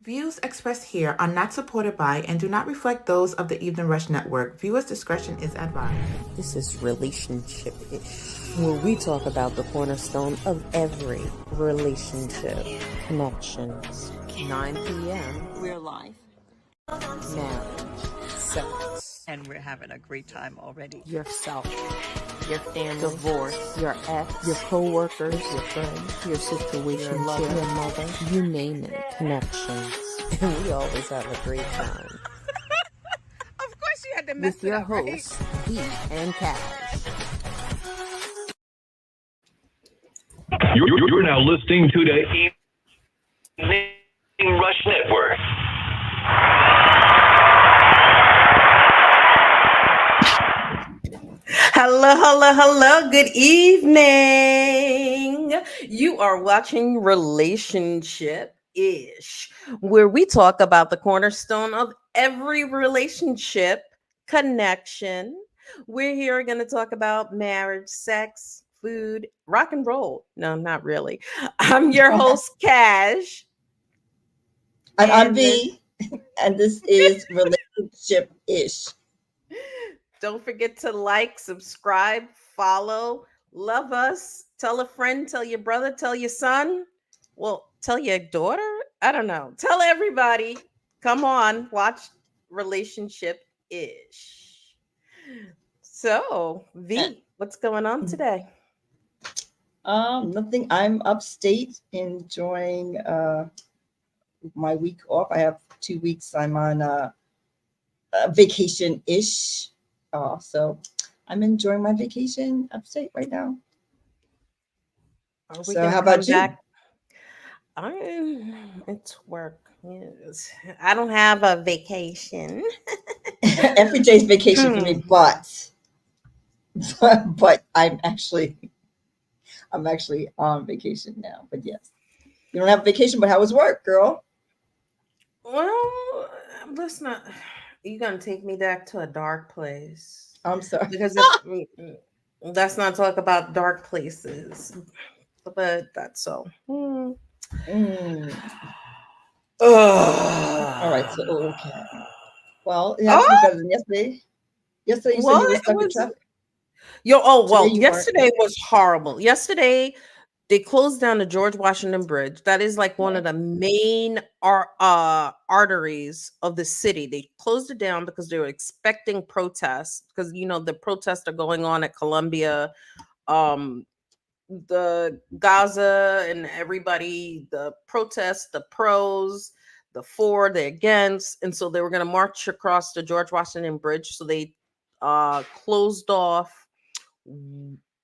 Views expressed here are not supported by and do not reflect those of the Evening Rush Network. Viewers' discretion is advised. This is Relationship-ish, where we talk about the cornerstone of every relationship. Connections. 9 p.m. We're live. Marriage. Sex. And we're having a great time already. Yourself. Your family. Divorce. Your ex. Your co-workers. Your friends. Your situation. Your lover. Your mother. You name it. Connections. And we always have a great time. Of course you had to mess With your it up, right? hosts, Vee and Caj. You're now listening to the Evening Rush Network. Hello. Good evening. You are watching Relationship-ish, where we talk about the cornerstone of every relationship, connection. We're here going to talk about marriage, sex, food, rock and roll. No, not really. I'm your host, Caj. And I'm Vee, and this is Relationship-ish. Don't forget to like, subscribe, follow, love us, tell a friend, tell your brother, tell your son. Well, tell your daughter. I don't know. Tell everybody. Come on, watch Relationship-ish. So, Vee, what's going on today? Nothing. I'm upstate enjoying my week off. I have 2 weeks. I'm on a vacation-ish. So I'm enjoying my vacation upstate right now. So how about you? It's work. Yes. I don't have a vacation. Every day's vacation for me, but I'm actually on vacation now. But yes, you don't have a vacation, but how was work, girl? Well, let's not. You're gonna take me back to a dark place. I'm sorry. Because let's not talk about dark places. But that's so. All right, so okay. Well, it has to be better than yesterday. Yesterday you said you were stuck in traffic. Yesterday was horrible. Yesterday they closed down the George Washington Bridge. That is like one of the main arteries of the city. They closed it down because they were expecting protests because, the protests are going on at Columbia, the Gaza and everybody, the protests, the pros, the for, the against. And so they were going to march across the George Washington Bridge. So they closed off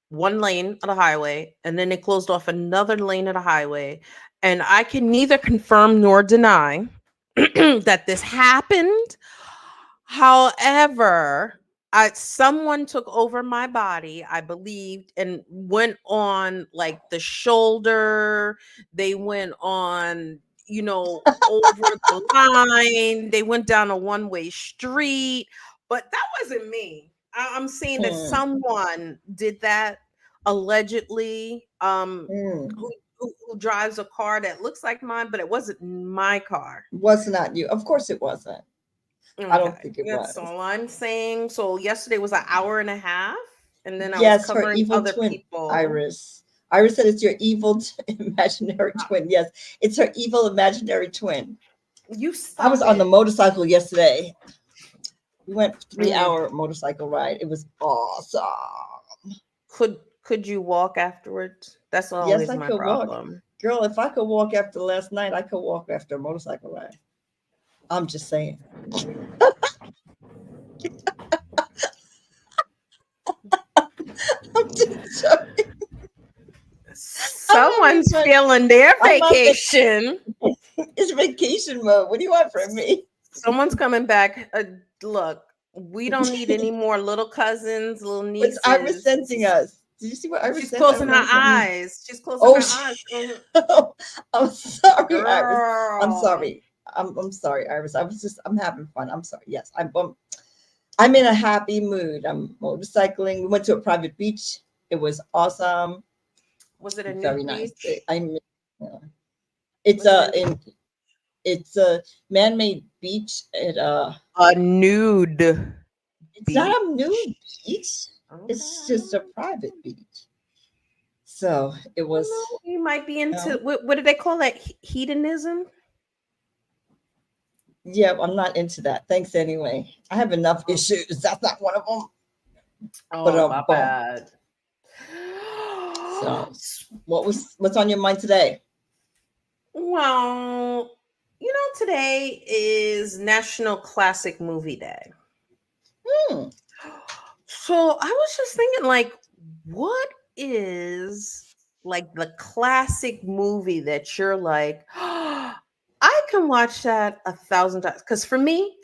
one lane of the highway, and then they closed off another lane of the highway. And I can neither confirm nor deny that this happened. However, someone took over my body, I believed, and went on like the shoulder. They went on, over the line. They went down a one-way street, but that wasn't me. I'm saying that someone did that allegedly. Who drives a car that looks like mine, but it wasn't my car. Was not you? Of course, it wasn't. Okay. I don't think it was. That's all I'm saying. So yesterday was an hour and a half, and then I was covering other people. Iris said it's your evil imaginary twin. Yes, it's her evil imaginary twin. I was on the motorcycle yesterday. We went 3-hour motorcycle ride. It was awesome. Could you walk afterwards? That's always my problem. Walk. Girl, if I could walk after last night, I could walk after a motorcycle ride. I'm just saying. I'm just joking. Someone's feeling their vacation. It's vacation mode. What do you want from me? Someone's coming back. Look, we don't need any more little cousins, little nieces. It's Iris sensing us. Did you see what Iris said? She's closing her eyes. She's closing her eyes. I'm sorry, Iris. I'm sorry. I'm sorry, Iris. I'm having fun. I'm sorry. Yes, I'm in a happy mood. I'm motorcycling. We went to a private beach. It was awesome. Was it a very new nice? Beach? It's in It's a man-made beach at A nude. It's not a nude beach. Okay. It's just a private beach. So it was. You might be into what do they call that? Hedonism. Yeah, I'm not into that. Thanks anyway. I have enough issues. That's not one of them. Oh, my bad. So, what's on your mind today? Well, today is National Classic Movie Day. So I was just thinking, like, what is like the classic movie that you're like, oh, I can watch that 1,000 times? Because for me,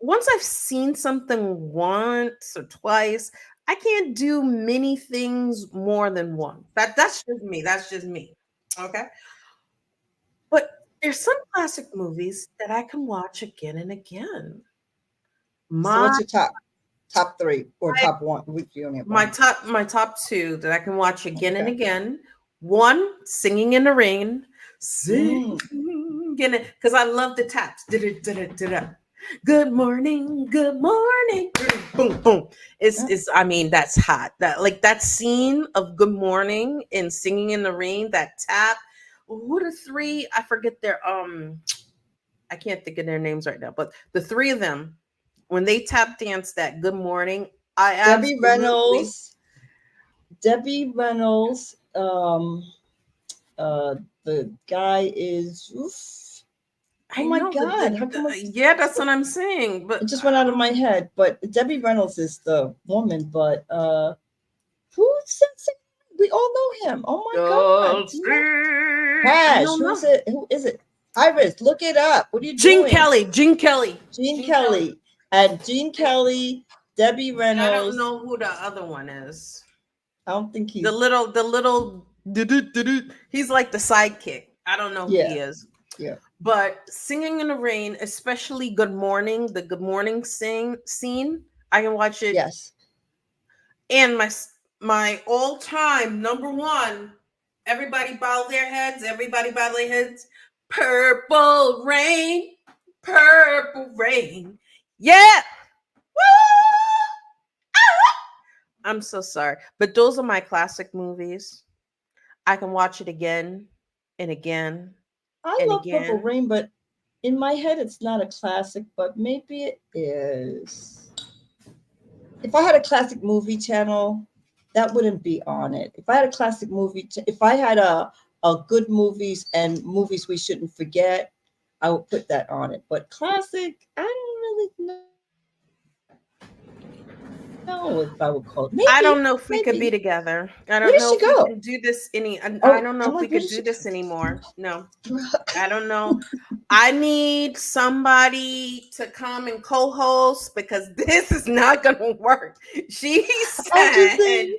once I've seen something once or twice, I can't do many things more than one. That's just me. That's just me. Okay. But there's some classic movies that I can watch again and again. So what's your top three or top one? My top two that I can watch again and again. One, Singing in the Rain. Because I love the taps. Good morning, good morning. Boom, boom. I mean, that's hot. That scene of Good Morning and Singing in the Rain, that tap. Who the three? I forget their I can't think of their names right now, but the three of them, when they tap dance that Good Morning, Debbie Reynolds. The guy is. Oof. Oh my God! How come? Yeah, that's what I'm saying. But it just went out of my head. But Debbie Reynolds is the woman. But who's that? We all know him. Oh my God! Cash. Who is it? Iris, look it up. What are you doing? Gene Kelly. And Gene Kelly, Debbie Reynolds. I don't know who the other one is. I don't think he's the little. He's like the sidekick. I don't know who he is. Yeah. But Singing in the Rain, especially Good Morning, the Good Morning scene, I can watch it. Yes. And my all-time number one, everybody bow their heads. Purple Rain. Yeah. I'm so sorry. But those are my classic movies. I can watch it again and again. I love Purple Rain, but in my head, it's not a classic, but maybe it is. If I had a classic movie channel, that wouldn't be on it. If I had a classic movie, if I had a good movies and movies we shouldn't forget, I would put that on it. But classic, I don't really know if I would call it. Maybe, I don't know if we could be together. I don't know if we can do this I don't know if we could do this anymore. No, I don't know. I need somebody to come and co-host because this is not going to work. She said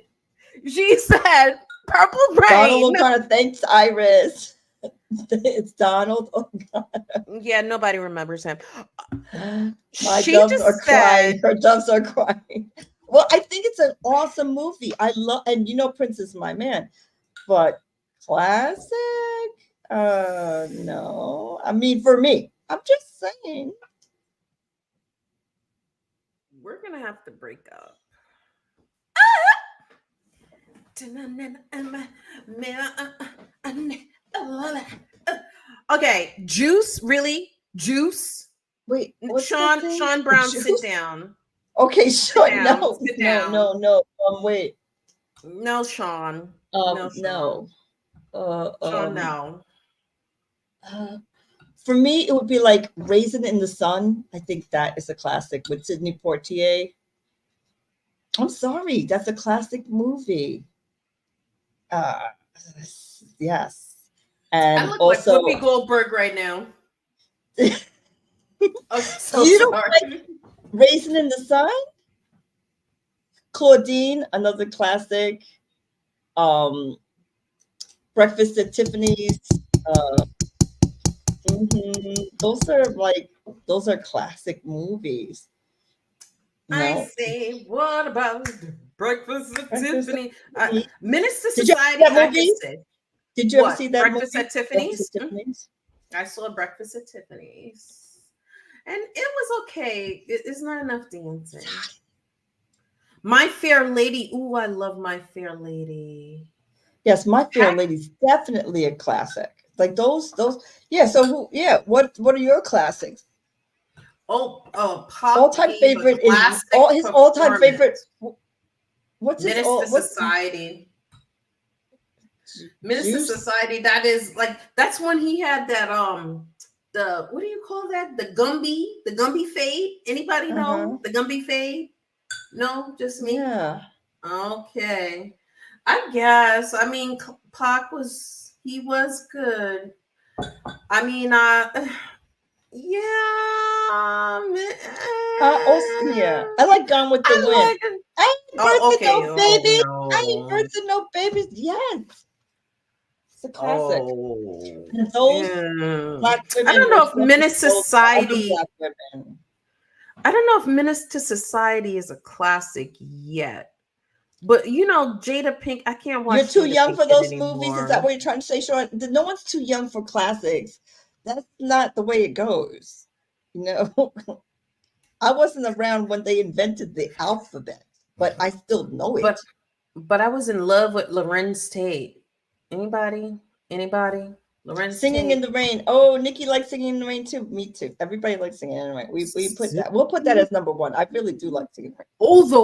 Purple Rain. Donald O'Connor, thanks, Iris. It's Donald O'Connor. Yeah, nobody remembers him. My doves are crying. Her doves are crying. Well, I think it's an awesome movie. I love, and Prince is my man. But classic? No. I mean, for me, I'm just saying. We're gonna have to break up. Okay, Juice, really? Juice? Wait, Sean Brown, Juice? Sit down. Okay, Sean, no. Wait. No, Sean. No. Sean, no. For me, it would be like Raisin in the Sun. I think that is a classic with Sidney Poitier. I'm sorry, that's a classic movie. Yes. And I look also like Whoopi Goldberg right now. I'm so you sorry. Don't like Raisin in the Sun? Claudine, another classic. Breakfast at Tiffany's. Those are classic movies. I say, what about Breakfast at Tiffany? Minister Society. Did you ever see that movie? Breakfast at Tiffany's? I saw Breakfast at Tiffany's, and it was okay. It's not enough dancing. My Fair Lady. Ooh, I love My Fair Lady. Yes, My Fair Lady's definitely a classic. Like those. Yeah. So what are your classics? Pop All-time gave a favorite is classic his all-time favorite. performance. What's his Minister what's Society? Minister Juice? Society. That is like that's when he had that the what do you call that? The Gumby fade. Anybody know the Gumby fade? No, just me. Yeah. Okay. I guess. I mean, Pac was good. I mean, yeah. Yeah. I like Gone with the Wind. Like I ain't birthing no babies. I ain't birthing no babies. Yes. It's a classic. And those Black women. I don't know if Menace Society. I don't know if Menace to Society is a classic yet. But you know, Jada Pink, I can't watch. You're too Jada young Pink for those anymore. movies. Is that what you're trying to say, Shone? No one's too young for classics. That's not the way it goes. You know, I wasn't around when they invented the alphabet, but I still know it. But I was in love with Lorenz Tate. Anybody? Lorenz Singing Tate. in the Rain. Oh, Nikki likes Singing in the Rain too. Me too. Everybody likes Singing in the Rain. We put that. We'll put that as number one. I really do like Singing in the Rain. Oh, the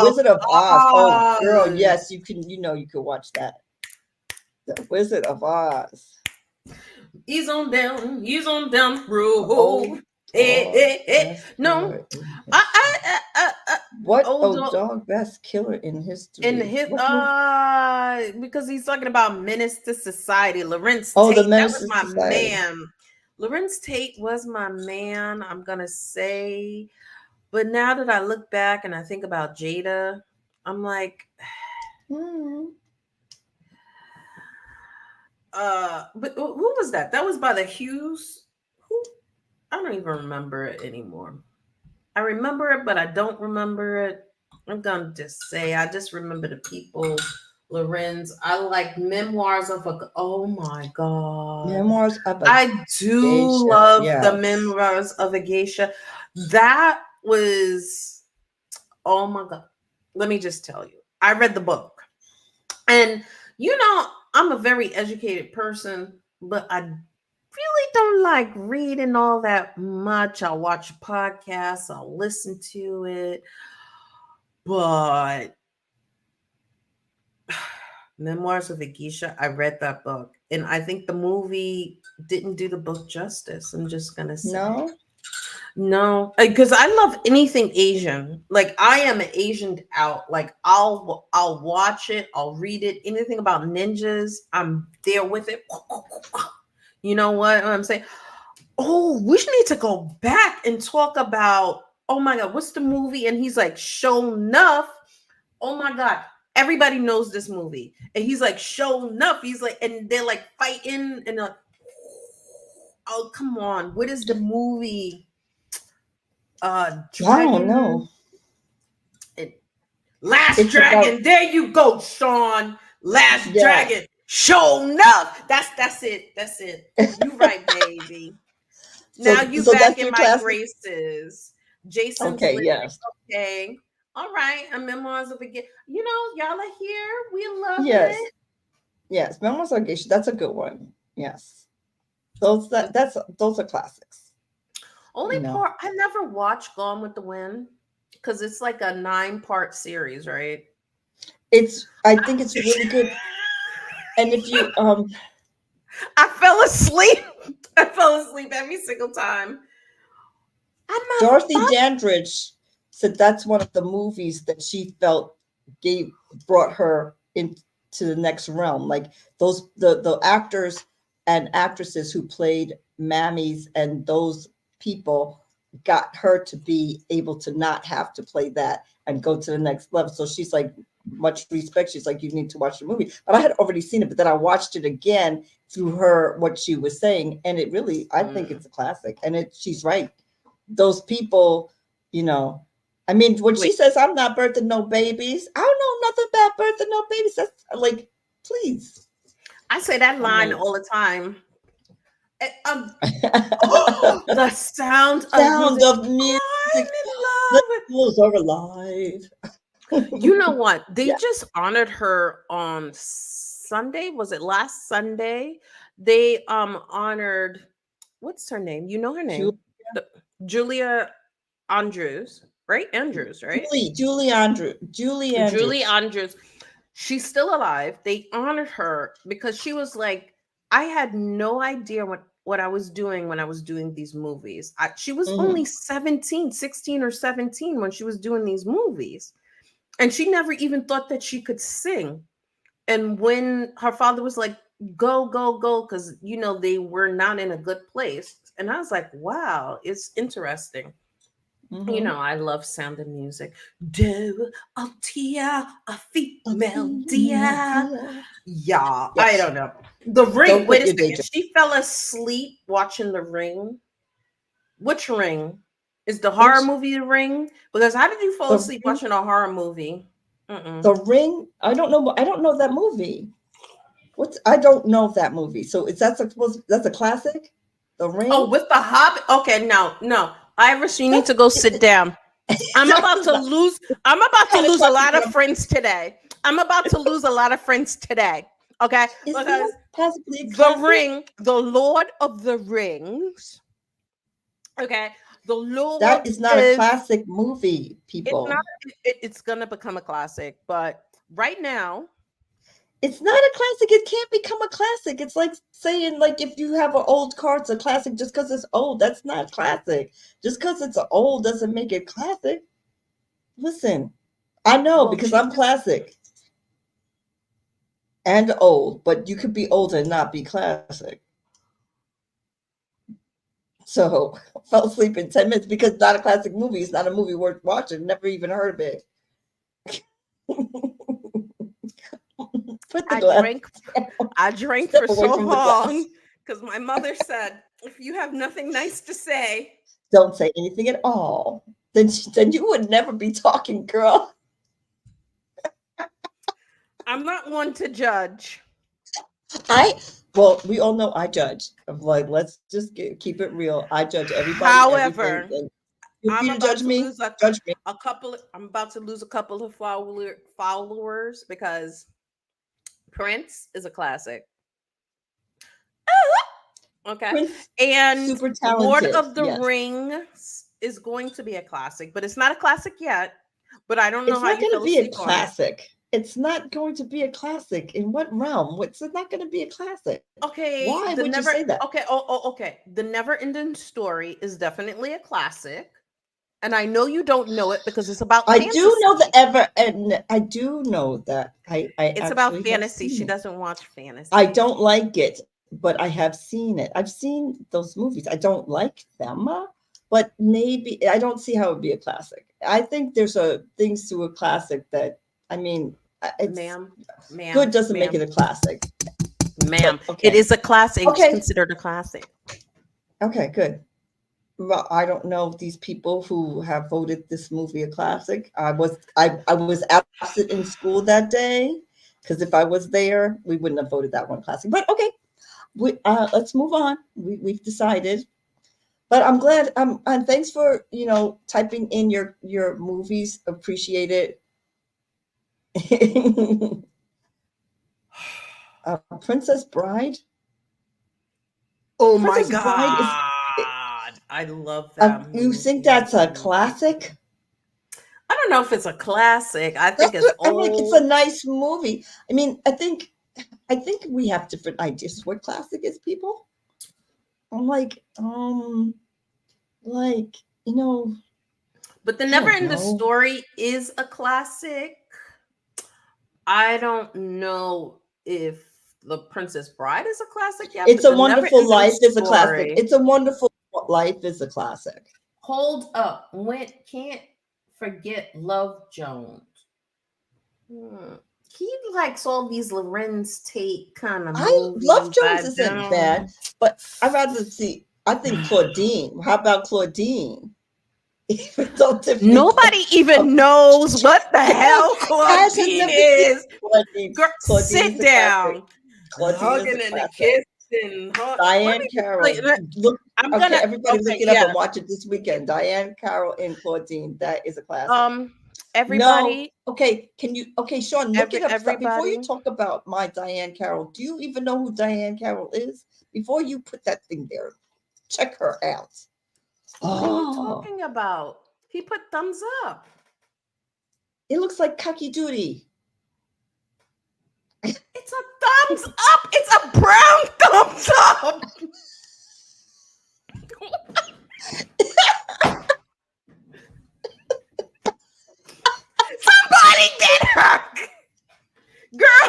Wizard of Oz. Oh, girl, yes, you can. You can watch that. The Wizard of Oz. He's on down road. No, what? Dog best killer in history. Because he's talking about Menace to Society. Lorenz Tate. The Menace that was my man. Lorenz Tate was my man. I'm gonna say, but now that I look back and I think about Jada, I'm like, but who was that? That was by the Hughes. Who? I don't even remember it anymore. I remember it, but I don't remember it. I'm gonna just say I just remember the people. Lorenz. I like Memoirs of a. Oh my god. Memoirs of a. I do love the Memoirs of a Geisha. That was. Oh my god. Let me just tell you. I read the book, and I'm a very educated person, but I really don't like reading all that much. I'll watch podcasts, I'll listen to it, but Memoirs of a Geisha, I read that book, and I think the movie didn't do the book justice. I'm just gonna say no, because I love anything Asian. Like I am an Asian out. Like I'll watch it, I'll read it. Anything about ninjas, I'm there with it. You know what I'm saying? Oh, we need to go back and talk about. Oh my god, what's the movie? And he's like, "Show enough." Oh my god, everybody knows this movie, and he's like, "Show enough." He's like, and they're like fighting, and like, oh come on, what is the movie? Dragon. I don't know. Last Dragon. There you go, Shone. Last Dragon. Show enough. That's it. You right, baby. Now you back in my graces. Jason. Okay. Yes. Okay. All right. A Memoirs of a Geisha. Y'all are here. We love it. Yes. Memoirs of a Geisha. That's a good one. Yes. Those are classics. Only part I never watched Gone with the Wind because it's like a 9-part series, right? I think it's really good. And if you I fell asleep. Every single time. Dorothy Dandridge said that's one of the movies that she felt brought her into the next realm. Like those the actors and actresses who played mammies and those people got her to be able to not have to play that and go to the next level. So she's like, much respect. She's like, you need to watch the movie. But I had already seen it, but then I watched it again through what she was saying. And it really, I think it's a classic. And she's right. Those people, I mean, when she says, I'm not birthing no babies, I don't know nothing about birthing no babies. That's like, please. I say that line all the time. The sound Sound of of music. I'm music. in love The with. Beatles are alive. You know what? They Yeah. just honored her on Sunday. Was it last Sunday? They honored, what's her name? You know her name. Julia Andrews, right? Andrews, right? Julie Andrews. Julie Andrews. She's still alive. They honored her because she was like, I had no idea what I was doing when I was doing these movies. She was only 16 or 17 when she was doing these movies. And she never even thought that she could sing. And when her father was like, go, because, they were not in a good place. And I was like, wow, it's interesting. I love sound of music. Do tia a female dia. Yeah, I don't know. The Ring. Wait a second. She fell asleep watching The Ring. Which Ring? Is the horror movie The Ring? Because how did you fall asleep watching a horror movie? The Ring? I don't know. I don't know that movie. I don't know that movie. So that's a classic? The Ring? Oh, with the Hobbit? Okay, no. Iris, you need to go sit down. I'm about to lose a lot of friends today. Okay? Because possibly The Ring, the Lord of the Rings. Okay. The Lord. That is not a classic movie, people. It's gonna become a classic, but right now. It's not a classic. It can't become a classic. It's like saying, like, if you have an old car, it's a classic just because it's old. That's not classic. Just because it's old doesn't make it classic. Listen, I know because I'm classic and old, but you could be old and not be classic. So I fell asleep in 10 minutes because it's not a classic movie. It's not a movie worth watching. Never even heard of it. I drank for so long because my mother said, if you have nothing nice to say, don't say anything at all. Then you would never be talking, girl. I'm not one to judge. Well, we all know I judge. I'm like, let's just keep it real. I judge everybody. However, I'm about to lose a couple of followers because Prince is a classic. Okay. Prince, and super talented. Lord of the Rings is going to be a classic, but it's not a classic yet. But I don't know how you feel. It's not going to be a classic. It's not going to be a classic. In what realm? It's not going to be a classic. Okay. Why would you say that? Okay. Okay. The Never Ending Story is definitely a classic. And I know you don't know it because it's about fantasy. I do know I do know that. It's about fantasy. She doesn't watch fantasy. I don't like it, but I have seen it. I've seen those movies. I don't like them, but maybe I don't see how it would be a classic. I think there's things to a classic that, I mean, ma'am, good doesn't make it a classic. Ma'am, it is a classic. Okay. It's considered a classic. Okay, good. Well, I don't know these people who have voted this movie a classic. I was absent in school that day because if I was there, we wouldn't have voted that one classic. But okay, let's move on. We've decided. But I'm glad. And thanks for typing in your movies. Appreciate it. Princess Bride. Oh my God. I love that. You think that's a classic? I don't know if it's a classic. I think it's old. I mean, it's a nice movie. I mean, I think we have different ideas of what classic is, people. I'm like, But The Never Ending Story is a classic. I don't know if The Princess Bride is a classic yet. It's a Wonderful Life is a classic. It's a Wonderful Life is a classic. Hold up. Can't forget Love Jones. He likes all these Lorenz Tate kind of movies. Love Jones isn't bad, but I'd rather see, I think Claudine. How about Claudine? Nobody even knows what the hell Claudine is. Girl, sit down. Hugging and a kiss. Listen, Diane Carroll. Look, I'm okay, gonna everybody okay, look it up and watch it this weekend. Diane Carroll and Claudine. That is a classic. Everybody. No. Okay, Sean, look it up. Stop. Before you Everybody. talk about my Diane Carroll, do you even know who Diane Carroll is? Before you put that thing there, check her out. What are you talking about? He put thumbs up. It looks like Cocky Duty. It's a thumbs up. It's a brown thumbs up. Somebody get her. Girl.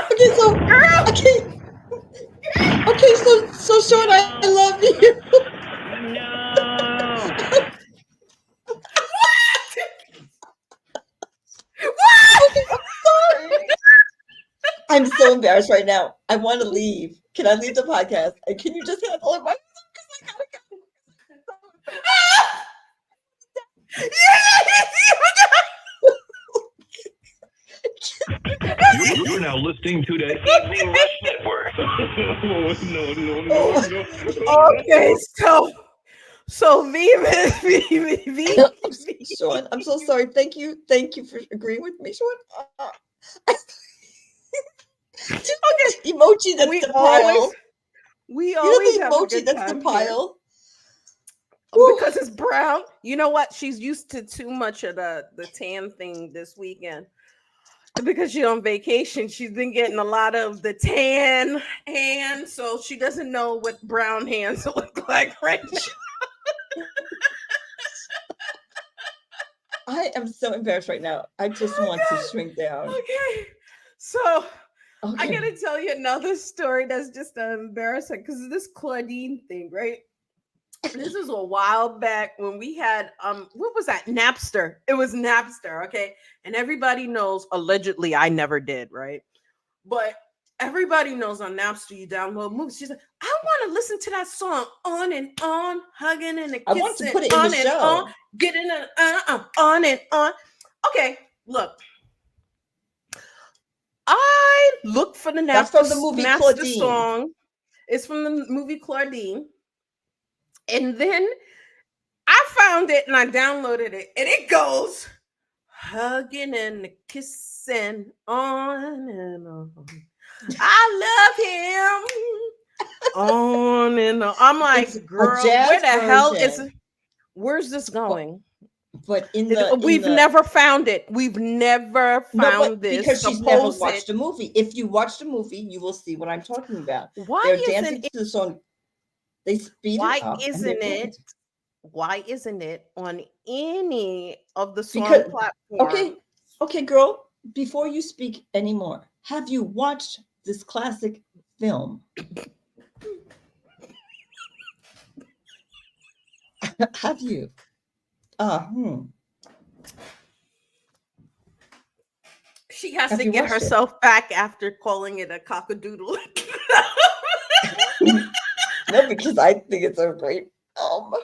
Okay, so so Sean, I love you. No. I'm sorry. I'm so embarrassed right now. I want to leave. Can I leave the podcast? And can you just handle it? You're now listening to the Evening Rush Network. No. Okay, so V. Sean, I'm so sorry. Thank you for agreeing with me, Sean. Okay, emoji that's the pile. We always have emoji a good that's time the pile. Because it's brown. You know what? She's used to too much of the tan thing this weekend. Because she's on vacation, she's been getting a lot of the tan hands, so she doesn't know what brown hands look like right now. I am so embarrassed right now. I just want to shrink down. Okay, so I gotta tell you another story that's just embarrassing because this Claudine thing, right? This is a while back when we had what was that? Napster. It was Napster, okay? And everybody knows, allegedly I never did, right? But everybody knows on Napster you download movies. She's like, I want to listen to that song on and on, hugging and kissing. I want to put it in the show. On, getting on and on. Okay, look. I looked for the Napster, that's from the movie Claudine song. It's from the movie Claudine. And then I found it and I downloaded it. And it goes, hugging and kissing on and on. I love him. On and on. I'm like, girl, where the hell is it? Where's this going? But we've never found it. We've never found this. Because she's never watched a movie. If you watch the movie, you will see what I'm talking about. They're dancing to the song. They speed it up. Why isn't it on any of the song platforms? Okay, girl. Before you speak anymore, have you watched this classic film? Have you? She has to get herself back after calling it a cockadoodle. No, because I think it's a great film.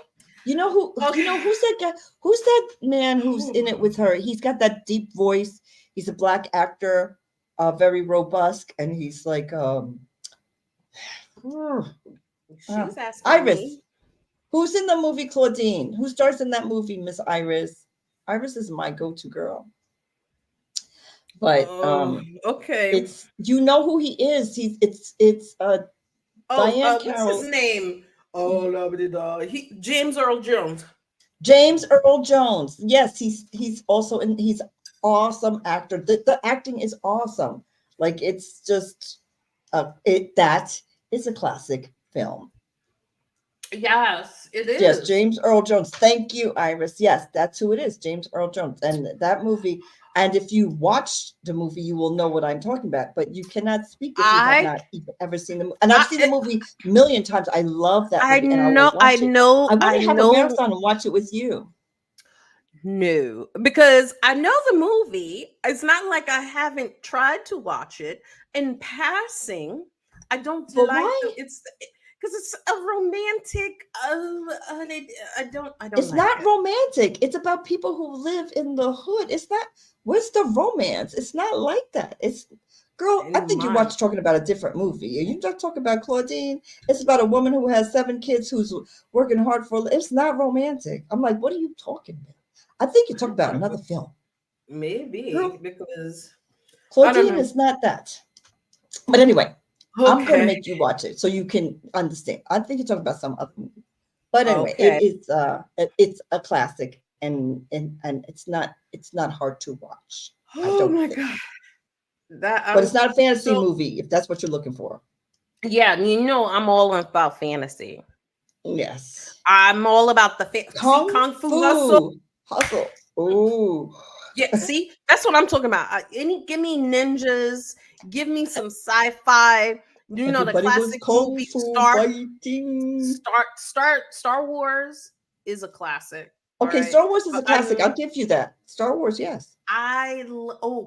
You know who? Okay. You know who's that guy? Who's that man who's in it with her? He's got that deep voice. He's a black actor, very robust, and he's like she's asking Iris. Me. Who's in the movie Claudine? Who stars in that movie, Miss Iris? Iris is my go-to girl. But okay, it's you know who he is. It's Diane Carroll. What's his name? James Earl Jones. James Earl Jones. Yes, he's also he's awesome actor. The acting is awesome. Like it's just that is a classic film. Yes, it is. Yes, James Earl Jones. Thank you, Iris. Yes, that's who it is, James Earl Jones. And that movie, and if you watch the movie, you will know what I'm talking about, but you cannot speak if you have not even ever seen the movie. And I've seen the movie a million times. I love that movie. I know. I want to have a marathon and watch it with you. No, because I know the movie. It's not like I haven't tried to watch it. In passing, I don't like it's because it's a romantic. I don't. It's like not it. Romantic. It's about people who live in the hood. It's not. Where's the romance? It's not like that. It's Girl, I think you're talking about a different movie. You're not talking about Claudine. It's about a woman who has 7 kids who's working hard for. It's not romantic. I'm like, what are you talking about? I think you're talking about another film. Maybe Girl, because Claudine is not that. But anyway, okay. I'm going to make you watch it so you can understand. I think you're talking about some other movie. But anyway, it's a classic, and it's not hard to watch. Oh my God. But it's not a fantasy movie, if that's what you're looking for. Yeah, I'm all about fantasy. Yes. I'm all about the Kung Fu hustle. Ooh. Yeah, see, that's what I'm talking about. Give me ninjas, give me some sci-fi. The classic movie Star Wars is a classic. Okay, right? Star Wars is a classic. I'll give you that. Star Wars, yes.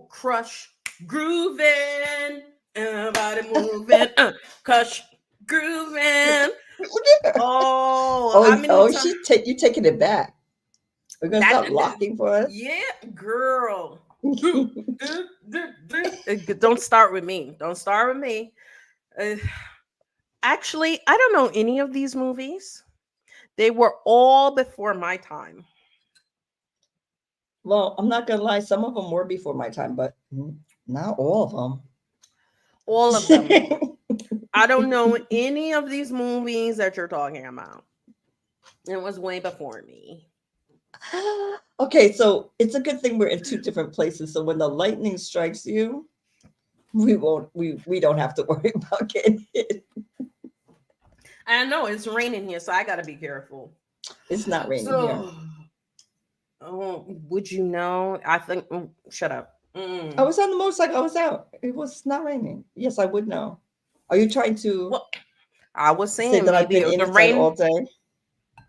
Crush grooving, everybody moving, crush grooving. You taking it back. We're gonna stop locking for us. Yeah, girl. Don't start with me. Actually, I don't know any of these movies. They were all before my time. Well, I'm not gonna lie. Some of them were before my time, but not all of them. All of them. I don't know any of these movies that you're talking about. It was way before me. Okay, so it's a good thing we're in 2 different places. So when the lightning strikes you, we don't have to worry about getting hit. I know it's raining here, so I gotta be careful. It's not raining here. Oh, would you know? I think. Shut up. I was on the motorcycle. I was out. It was not raining. Yes, I would know. Are you trying to? Well, I was saying that I've been in the rain all day.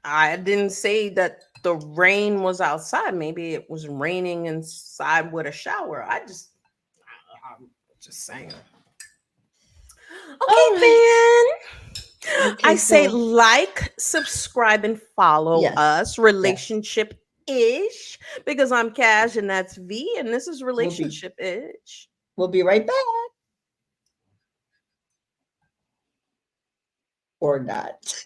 I didn't say that the rain was outside. Maybe it was raining inside with a shower. I'm just saying. Okay, then. Okay, I say like, subscribe, and follow us. Relationship-ish, because I'm Cash and that's V, and this is Relationship-ish. We'll be right back. Or not.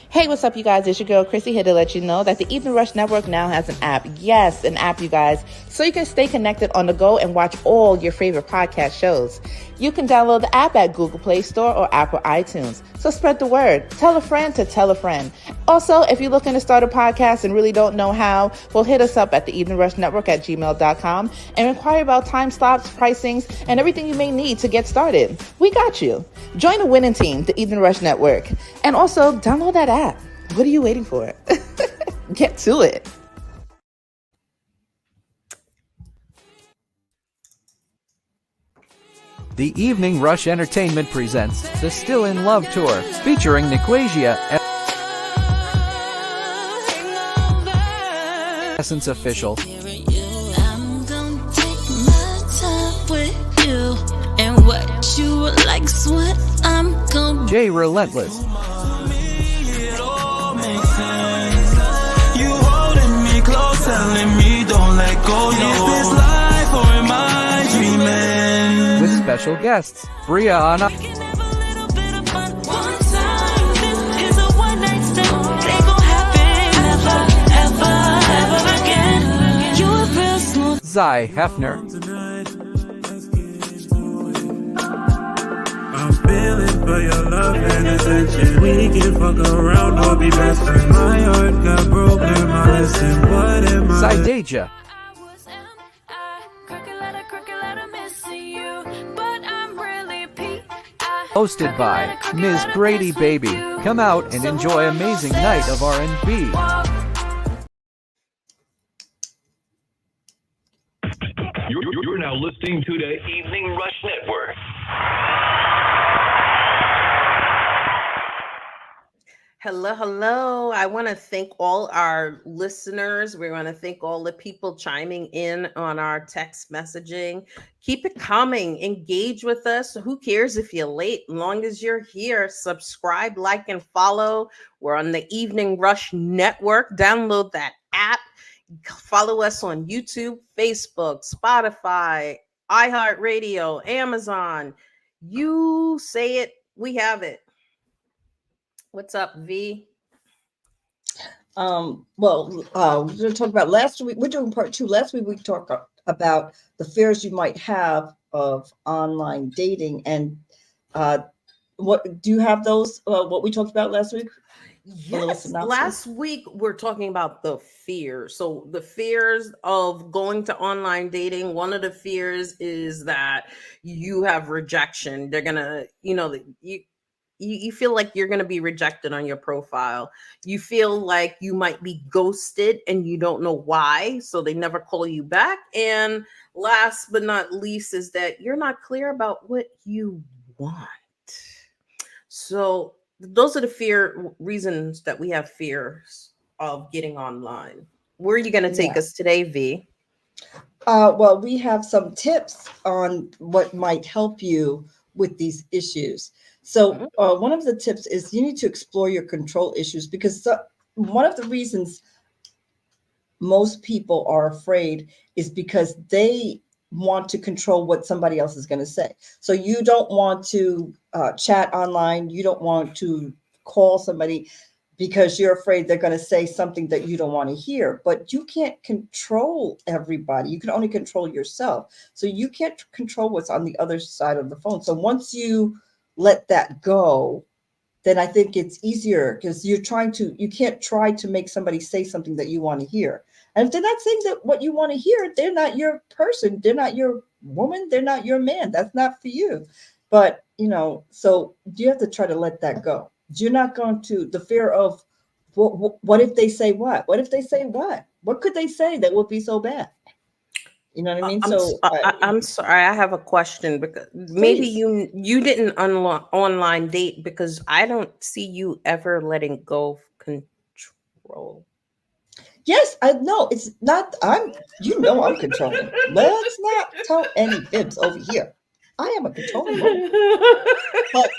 Hey, what's up, you guys? It's your girl, Chrissy, here to let you know that the Evening Rush Network now has an app. Yes, an app, you guys. So you can stay connected on the go and watch all your favorite podcast shows. You can download the app at Google Play Store or Apple iTunes. So spread the word. Tell a friend to tell a friend. Also, if you're looking to start a podcast and really don't know how, well, hit us up at the Evening Rush Network at gmail.com and inquire about time slots, pricings, and everything you may need to get started. We got you. Join the winning team, the Evening Rush Network. And also, download that app. What are you waiting for? Get to it. The Evening Rush Entertainment presents the Still in Love Tour, featuring Niquasia and Essence Official, I'm gonna take my time with you, and what you like's what I'm gonna Jay Relentless, You holding me close, telling me don't let go. Is this life or am I dreaming? with special guests Brianna, Zai Hefner, I'm feeling for your love and attention. We can fuck around or be best friends. My heart got broken, my lesson. What am I? Zydeja, hosted by Ms. Brady Baby. Come out and enjoy amazing night of R&B. You're now listening to the Evening Rush Network. Hello. I want to thank all our listeners. We want to thank all the people chiming in on our text messaging. Keep it coming. Engage with us. Who cares if you're late? As long as you're here, subscribe, like, and follow. We're on the Evening Rush Network. Download that app. Follow us on YouTube, Facebook, Spotify, iHeartRadio, Amazon. You say it, we have it. What's up, V? Well, we're going to talk about last week. We're doing part 2. Last week we talked about the fears you might have of online dating, and what do you have those? What we talked about last week? Yes, last week we're talking about the fears. So the fears of going to online dating. One of the fears is that you have rejection. They're gonna, you feel like you're gonna be rejected on your profile. You feel like you might be ghosted and you don't know why, so they never call you back. And last but not least is that you're not clear about what you want. So those are the reasons that we have fears of getting online. Where are you going to take us today, V? Well, we have some tips on what might help you with these issues. So one of the tips is you need to explore your control issues, because one of the reasons most people are afraid is because they want to control what somebody else is going to say. So you don't want to chat online. You don't want to call somebody because you're afraid they're going to say something that you don't want to hear. But you can't control everybody. You can only control yourself. So you can't control what's on the other side of the phone. So once you let that go, then I think it's easier, because you can't try to make somebody say something that you want to hear. And if they're not saying that what you want to hear, they're not your person. They're not your woman. They're not your man. That's not for you. But, so you have to try to let that go. You're not going to, the fear of what if they say what? What if they say what? What could they say that would be so bad? You know what I mean? I'm sorry. I have a question, because maybe you didn't online date, because I don't see you ever letting go of control. Yes, I know. It's not. I'm controlling. Let's not tell any fibs over here. I am a controlling woman. But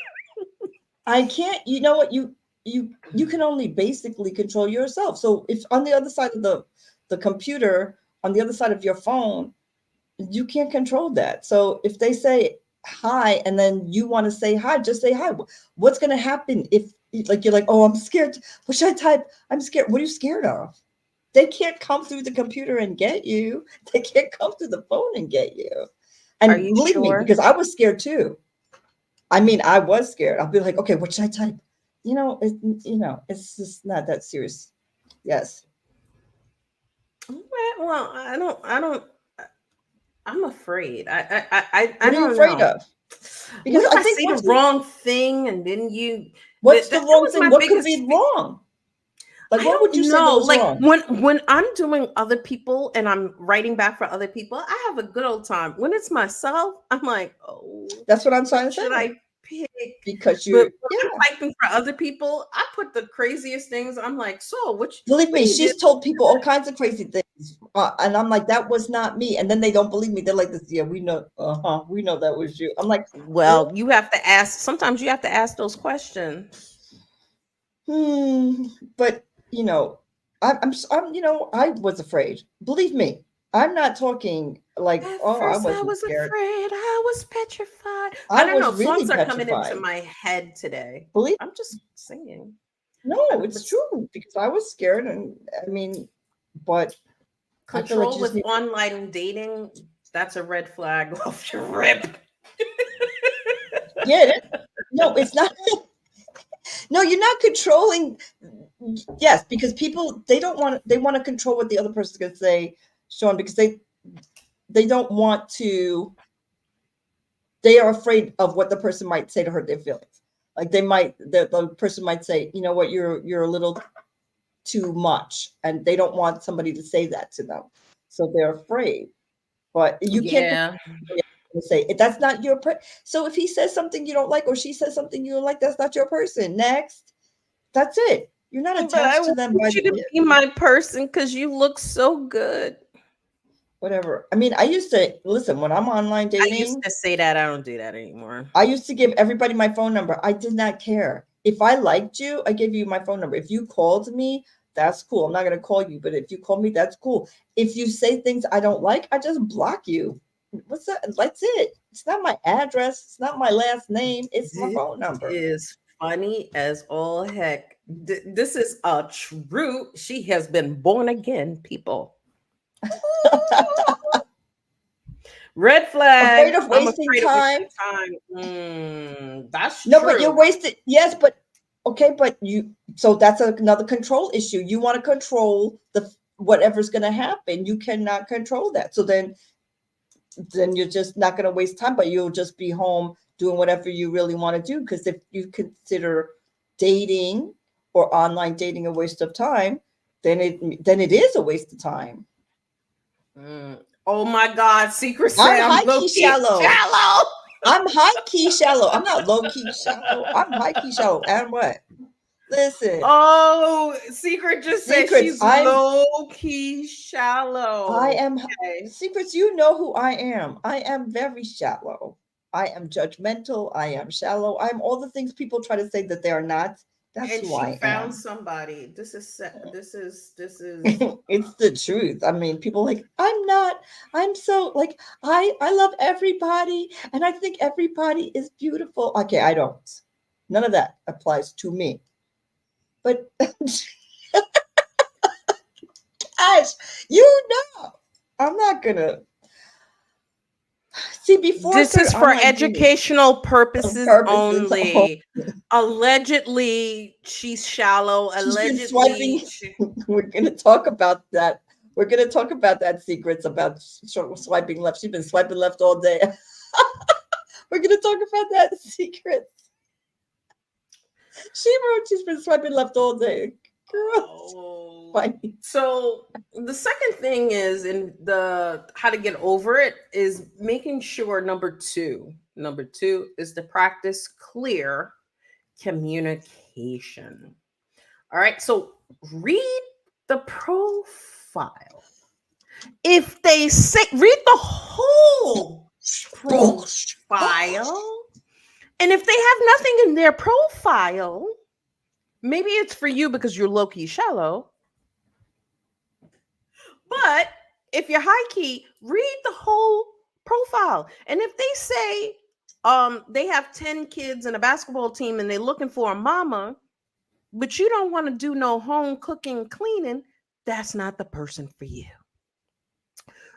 I can't. You know what? You can only basically control yourself. So if on the other side of the computer, on the other side of your phone, you can't control that. So if they say hi and then you want to say hi, just say hi. What's going to happen if you're like, oh, I'm scared. What should I type? I'm scared. What are you scared of? They can't come through the computer and get you. They can't come through the phone and get you. And believe me, because I was scared too. I mean, I was scared. I'll be like, okay, what should I type? It's just not that serious. Yes. Well, I'm afraid. I what are you afraid of? Because I think say the wrong thing, and then you. What's the wrong thing? What could be wrong? Like, what would you say was wrong? When I'm doing other people and I'm writing back for other people, I have a good old time. When it's myself, I'm like, oh, that's what I'm trying to say. Should I pick? Because you're typing for other people, I put the craziest things. I'm like, so which? Believe me, she's told people all kinds of crazy things, and I'm like, that was not me. And then they don't believe me. They're like, this, yeah, we know, we know that was you. I'm like, well, you have to ask. Sometimes you have to ask those questions. But. I was afraid. Believe me, I'm not talking like, I was afraid. I was petrified. I don't know. Really songs are coming into my head today. I'm just singing. No, it's true, because I was scared, and I mean, but control with online dating, that's a red flag off your rip. Yeah, no, it's not. No, you're not controlling. Yes, because people, they want to control what the other person's going to say, Shone, because they don't want to. They are afraid of what the person might say to hurt their feelings. Like the person might say, you know what, you're a little too much, and they don't want somebody to say that to them, so they're afraid. But you can't say that's not your person. So if he says something you don't like, or she says something you don't like, that's not your person. Next, that's it. You're not attached to them. I want you to be my person because you look so good. Whatever. I mean, I used to listen when I'm online dating. I used to say that. I don't do that anymore. I used to give everybody my phone number. I did not care. If I liked you, I gave you my phone number. If you called me, that's cool. I'm not going to call you, but if you call me, that's cool. If you say things I don't like, I just block you. what's that? That's it. It's not my address. It's not my last name. It's my phone number. Is funny as all heck. This is a true. She has been born again, people. Red flag. Afraid of wasting time. That's no, true. but you're wasted. Yes, but okay, but you. So that's another control issue. You want to control whatever's going to happen. You cannot control that. So then you're just not going to waste time. But you'll just be home doing whatever you really want to do. Because if you consider dating or online dating a waste of time, then it is a waste of time. Oh my God, Secret Sam. I'm high-key shallow. I'm high-key shallow. I'm not low-key shallow. I'm high-key shallow. And what? Listen. Oh, Secret just said she's low-key shallow. I am. Okay. Secrets, you know who I am. I am very shallow. I am judgmental. I am shallow. I'm all the things people try to say that they are not. That's and who I am. She found somebody. This is It's the truth. I mean, people like, I'm so like, I love everybody. And I think everybody is beautiful. Okay, I don't. None of that applies to me. But gosh, you know, I'm not gonna see before. This is for educational purposes only. Allegedly, she's shallow. Allegedly, we're gonna talk about that. We're gonna talk about that. Secrets about swiping left. She's been swiping left all day. We're gonna talk about that secret. She wrote she's been swiping left all day. Girl. Funny. So the second thing is in the how to get over it is making sure number two is to practice clear communication. All right. So read the profile. If they say read the whole profile. And if they have nothing in their profile, maybe it's for you because you're low-key shallow. But if you're high-key, read the whole profile. And if they say they have 10 kids and a basketball team and they're looking for a mama, but you don't want to do no home cooking, cleaning, that's not the person for you.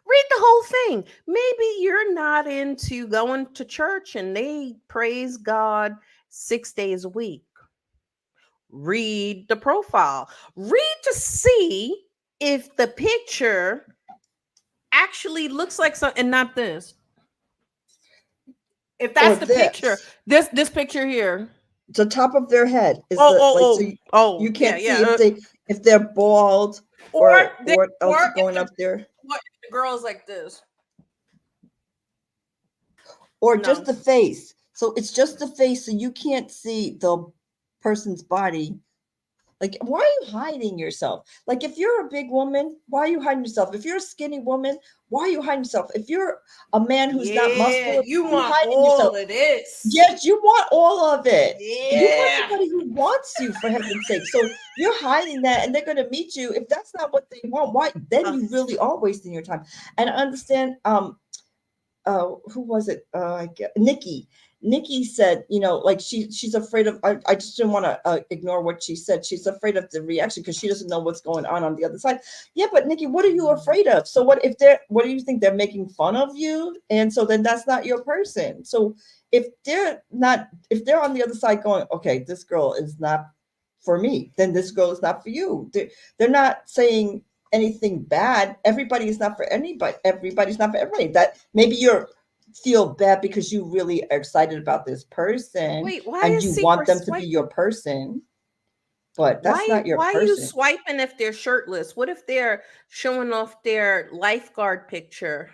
Read the whole thing. Maybe you're not into going to church and they praise God 6 days a week. Read the profile. Read to see if the picture actually looks like something and not this. If that's the picture, this picture here. The top of their head is you can't see if they're bald or else going up there. What if the girl's like this? Or just the face. So it's just the face, so you can't see the person's body. Like, why are you hiding yourself? Like, if you're a big woman, why are you hiding yourself? If you're a skinny woman, why are you hiding yourself? If you're a man who's not muscular, you want all of this. Yes, you want all of it. Yeah. You want somebody who wants you, for heaven's sake. So you're hiding that, and they're going to meet you. If that's not what they want, why? Then you really are wasting your time. And I understand. Who was it? Nikki. Nikki said, like she's afraid of, I just didn't want to ignore what she said. She's afraid of the reaction because she doesn't know what's going on the other side. Yeah, but Nikki, what are you afraid of? So what do you think? They're making fun of you? And so then that's not your person. So if they're on the other side going, okay, this girl is not for me, then this girl is not for you. They're not saying anything bad. Everybody is not for anybody. Everybody's not for everybody. That maybe you're feel bad because you really are excited about this person. Wait, and you want them to be your person, but that's not your person. Why are you swiping if they're shirtless? What if they're showing off their lifeguard picture?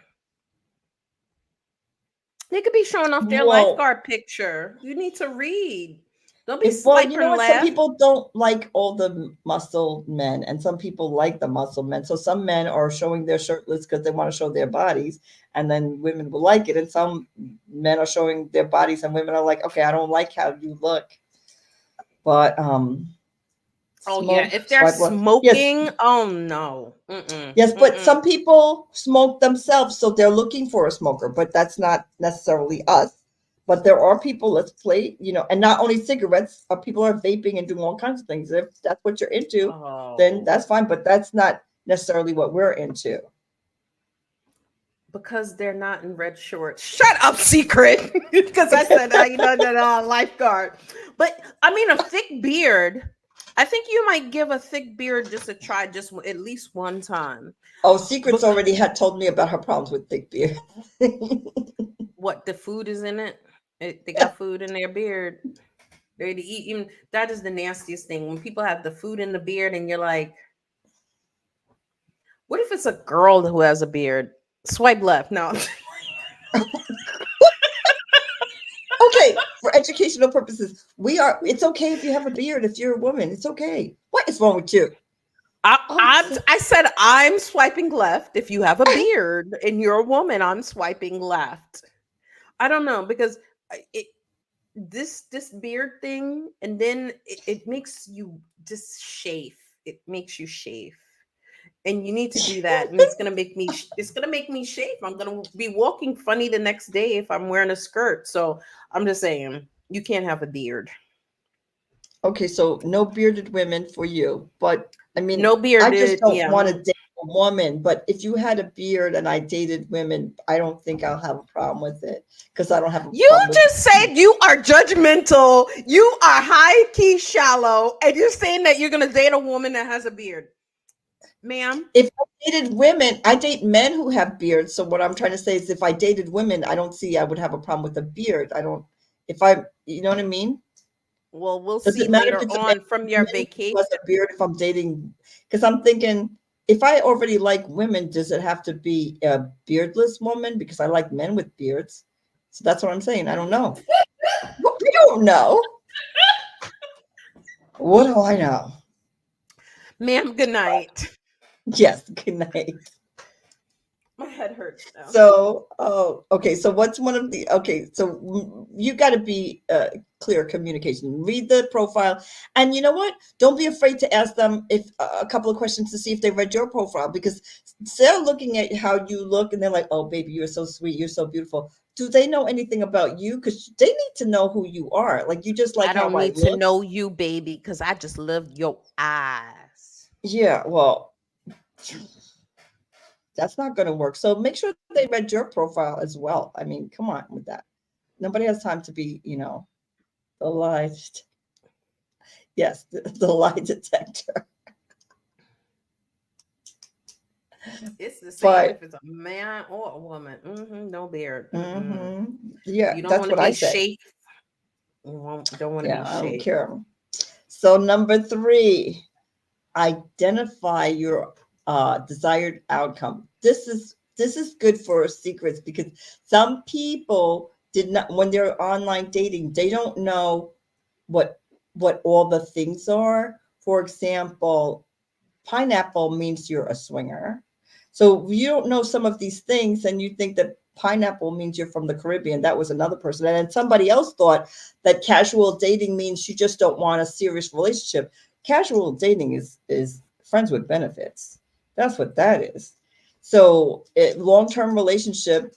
They could be showing off their lifeguard picture. You need to read. Don't be swiping left. Some people don't like all the muscle men, and some people like the muscle men. So some men are showing their shirtless because they want to show their bodies, and then women will like it. And some men are showing their bodies, and women are like, okay, I don't like how you look. But Oh Smoke, yeah, if they're swipe left. Yes, smoking, oh no. Mm-mm, yes, but mm-mm. some people smoke themselves, so they're looking for a smoker, but that's not necessarily us. But there are people, let's play, and not only cigarettes, people are vaping and doing all kinds of things. If that's what you're into, then that's Oh, fine, but that's not necessarily what we're into. because they're not in red shorts. Shut up, secret. Because I said, lifeguard. But I mean, a thick beard. I think you might give a thick beard just a try, just at least one time. Oh, Secrets Bec- already had told me about her problems with thick beard. what the food is in it? They got food in their beard. They to eat. Even that is the nastiest thing when people have the food in the beard, and you're like, what if it's a girl who has a beard? Swipe left. No. Okay, for educational purposes, it's okay if you have a beard if you're a woman. It's okay. What is wrong with you? I said I'm swiping left. If you have a beard and you're a woman, I'm swiping left. I don't know because this beard thing, and then it makes you just shave. It makes you shave, and you need to do that. And it's gonna make me shave. I'm gonna be walking funny the next day if I'm wearing a skirt. So I'm just saying you can't have a beard. Okay, so no bearded women for you, but I mean, No I bearded. just don't Yeah. want to date a woman. But if you had a beard and I dated women, I don't think I'll have a problem with it because I don't have a You problem with just said you are judgmental. You are high key shallow, and you're saying that you're gonna date a woman that has a beard, ma'am. If I dated women, I date men who have beards. So what I'm trying to say is, if I dated women, I don't see I would have a problem with a beard. I don't. You know what I mean? Well, we'll Does see it matter if later it's a on from your man who vacation. has a beard if I'm dating? Because I'm thinking, if I already like women, does it have to be a beardless woman? Because I like men with beards. So that's what I'm saying. I don't know. We don't know. What do I know? Ma'am, good night. Yes, good night. My head hurts now. So, okay. So so you got to be clear communication. Read the profile, and you know what? Don't be afraid to ask them if a couple of questions to see if they read your profile, because they're looking at how you look, and they're like, "Oh, baby, you're so sweet. You're so beautiful." Do they know anything about you? Because they need to know who you are. Like, you just like I don't how I need to look. know you, baby, because I just love your eyes. Yeah. Well, that's not going to work. So make sure they read your profile as well. I mean, come on with that. Nobody has time to be, the lie. Yes, the lie detector. It's the same if it's a man or a woman. No beard. Yeah, You don't that's want to what I be say. shaped. You don't want to be I don't shaped. care. So number 3, identify your desired outcome. This is good for secrets, because some people did not, when they're online dating, they don't know what all the things are. For example, pineapple means you're a swinger. So if you don't know some of these things and you think that pineapple means you're from the Caribbean, that was another person. And then somebody else thought that casual dating means you just don't want a serious relationship. Casual dating is friends with benefits. That's what that is. So long-term relationship,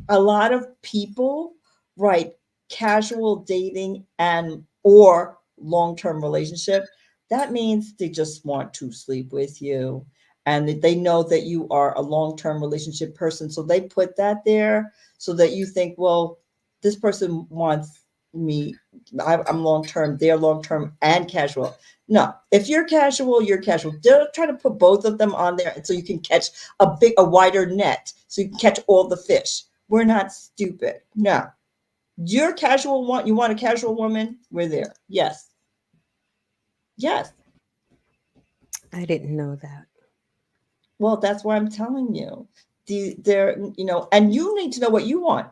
a lot of people write casual dating and or long-term relationship. That means they just want to sleep with you, and they know that you are a long-term relationship person. So they put that there so that you think, well, this person wants me. I'm long-term, they're long-term and casual. No, if you're casual, you're casual. They're trying to put both of them on there so you can catch a wider net, so you can catch all the fish. We're not stupid. No. You're casual one. You want a casual woman? We're there. Yes. Yes. I didn't know that. Well, that's why I'm telling you. And you need to know what you want.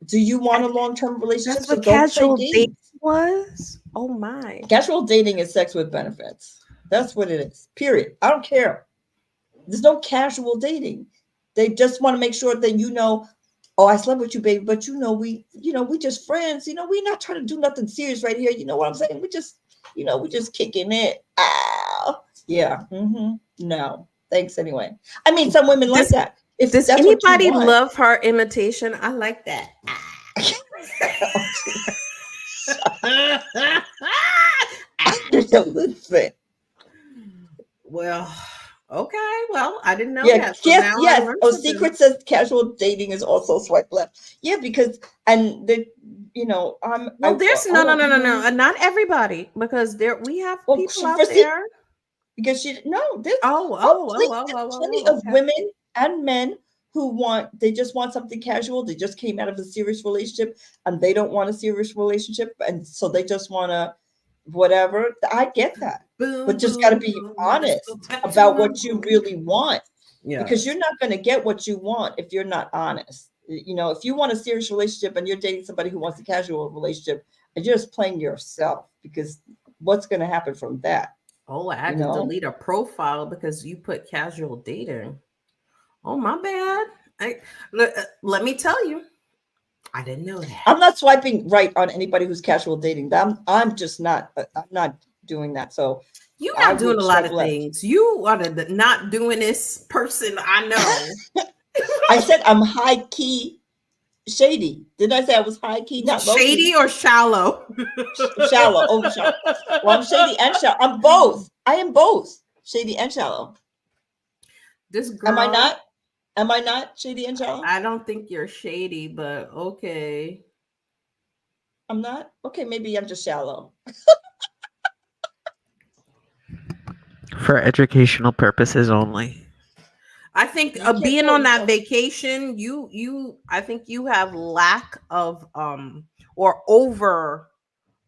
Do you want a long-term relationship? That's what So don't play casual games. dating was. Oh my. Casual dating is sex with benefits. That's what it is. Period. I don't care. There's no casual dating. They just want to make sure that oh, I slept with you, baby, but we just friends. We're not trying to do nothing serious right here. You know what I'm saying? We just kicking it. Yeah. No. Thanks anyway. I mean, some women like that. If Does that's what you anybody want. love her imitation? I like that. Listen. Well, okay. Well, I didn't know Yeah, that. So yes, now I yes. learned Oh, something. Secret says casual dating is also swipe left. Yeah, because and the Well, there's no. Not everybody, because we have people out there. Because there's plenty of Okay. women and men who just want something casual. They just came out of a serious relationship and they don't want a serious relationship, and so they just want to whatever. I get that, but just got to be honest about what you really want. Yeah. Because you're not going to get what you want if you're not honest. If you want a serious relationship and you're dating somebody who wants a casual relationship, and you're just playing yourself, because what's going to happen from that? Oh, I had to delete a profile because you put casual dating. Oh, my bad. Let me tell you, I didn't know that. I'm not swiping right on anybody who's casual dating. I'm just not. I'm not doing that. So you're not doing a lot of things. You are the not doing this person I know. I said I'm high key shady. Didn't I say I was high key? Not low shady key. Or shallow? Shallow. Oh, shallow. Well, I'm shady and shallow. I'm both. I am both shady and shallow. This girl. Am I not shady and shallow? I don't think you're shady, but okay. I'm not? Okay, maybe I'm just shallow. For educational purposes only. I think being on that vacation, I think you have lack of or over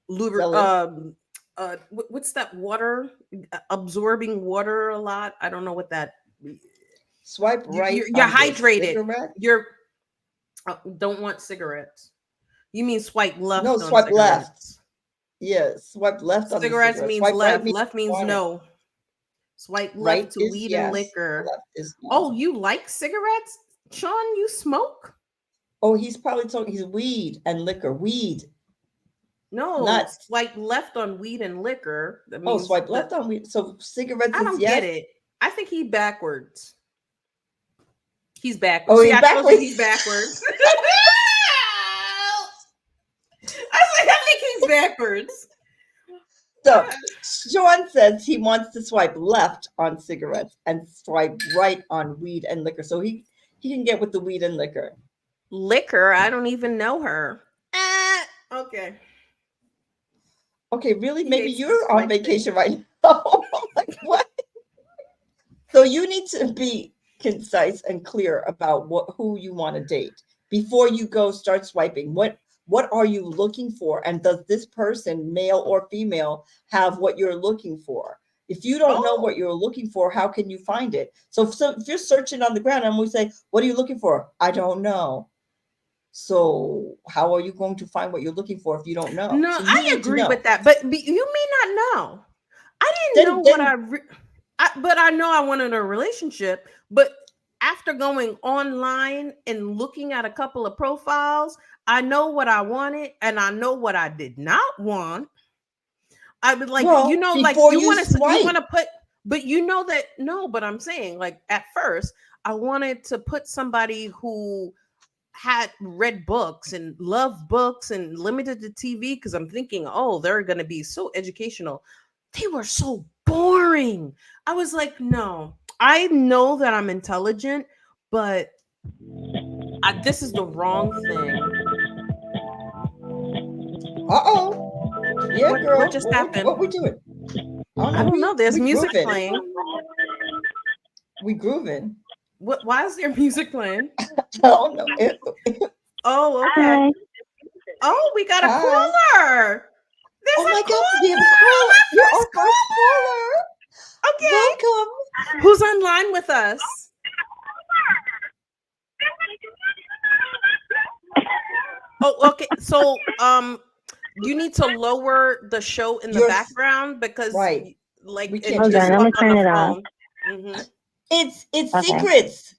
what's that water? Absorbing water a lot. I don't know what that. Swipe right. You're hydrated. You're don't want cigarettes. You mean swipe left? No, swipe left. Yes, swipe left on cigarettes. Means swipe left. Right left means water. No. Swipe left right to weed and liquor. Oh, you like cigarettes, Sean? You smoke? Oh, he's probably talking. He's weed and liquor. Weed. No, not swipe left on weed and liquor. That means swipe left on weed. So cigarettes. I don't get it. I think he's backwards. He's backwards. Oh, he's backwards. He's backwards. I think he's backwards. So Sean says he wants to swipe left on cigarettes and swipe right on weed and liquor. So he can get with the weed and liquor. Liquor? I don't even know her. Okay. Okay, really? Maybe you're on vacation right now. Like, what? So you need to be concise and clear about who you want to date before you start swiping. What are you looking for? And does this person, male or female, have what you're looking for? If you don't know what you're looking for, how can you find it? So if you're searching on the ground and we say, what are you looking for? I don't know. So how are you going to find what you're looking for if you don't know? No, so I agree with that. But you may not know. I didn't know but I know I wanted a relationship. But after going online and looking at a couple of profiles, I know what I wanted and I know what I did not want. I would like, you want to put, but you know that, no, but I'm saying like at first I wanted to put somebody who had read books and loved books and limited to TV because I'm thinking, oh, they're going to be so educational. They were so boring. I was like, no, I know that I'm intelligent, but this is the wrong thing. Yeah, girl. What just happened? What we doing? I don't know. There's music playing. We grooving. Why is there music playing? I don't know. Oh, okay. Oh, we got a caller. Oh my God, we have a caller. You're our first caller. Okay. Welcome. Who's online with us? Oh, okay. So, you need to lower the show in the background because, like, hold on, I'm gonna turn it off. Mm-hmm. It's Secrets.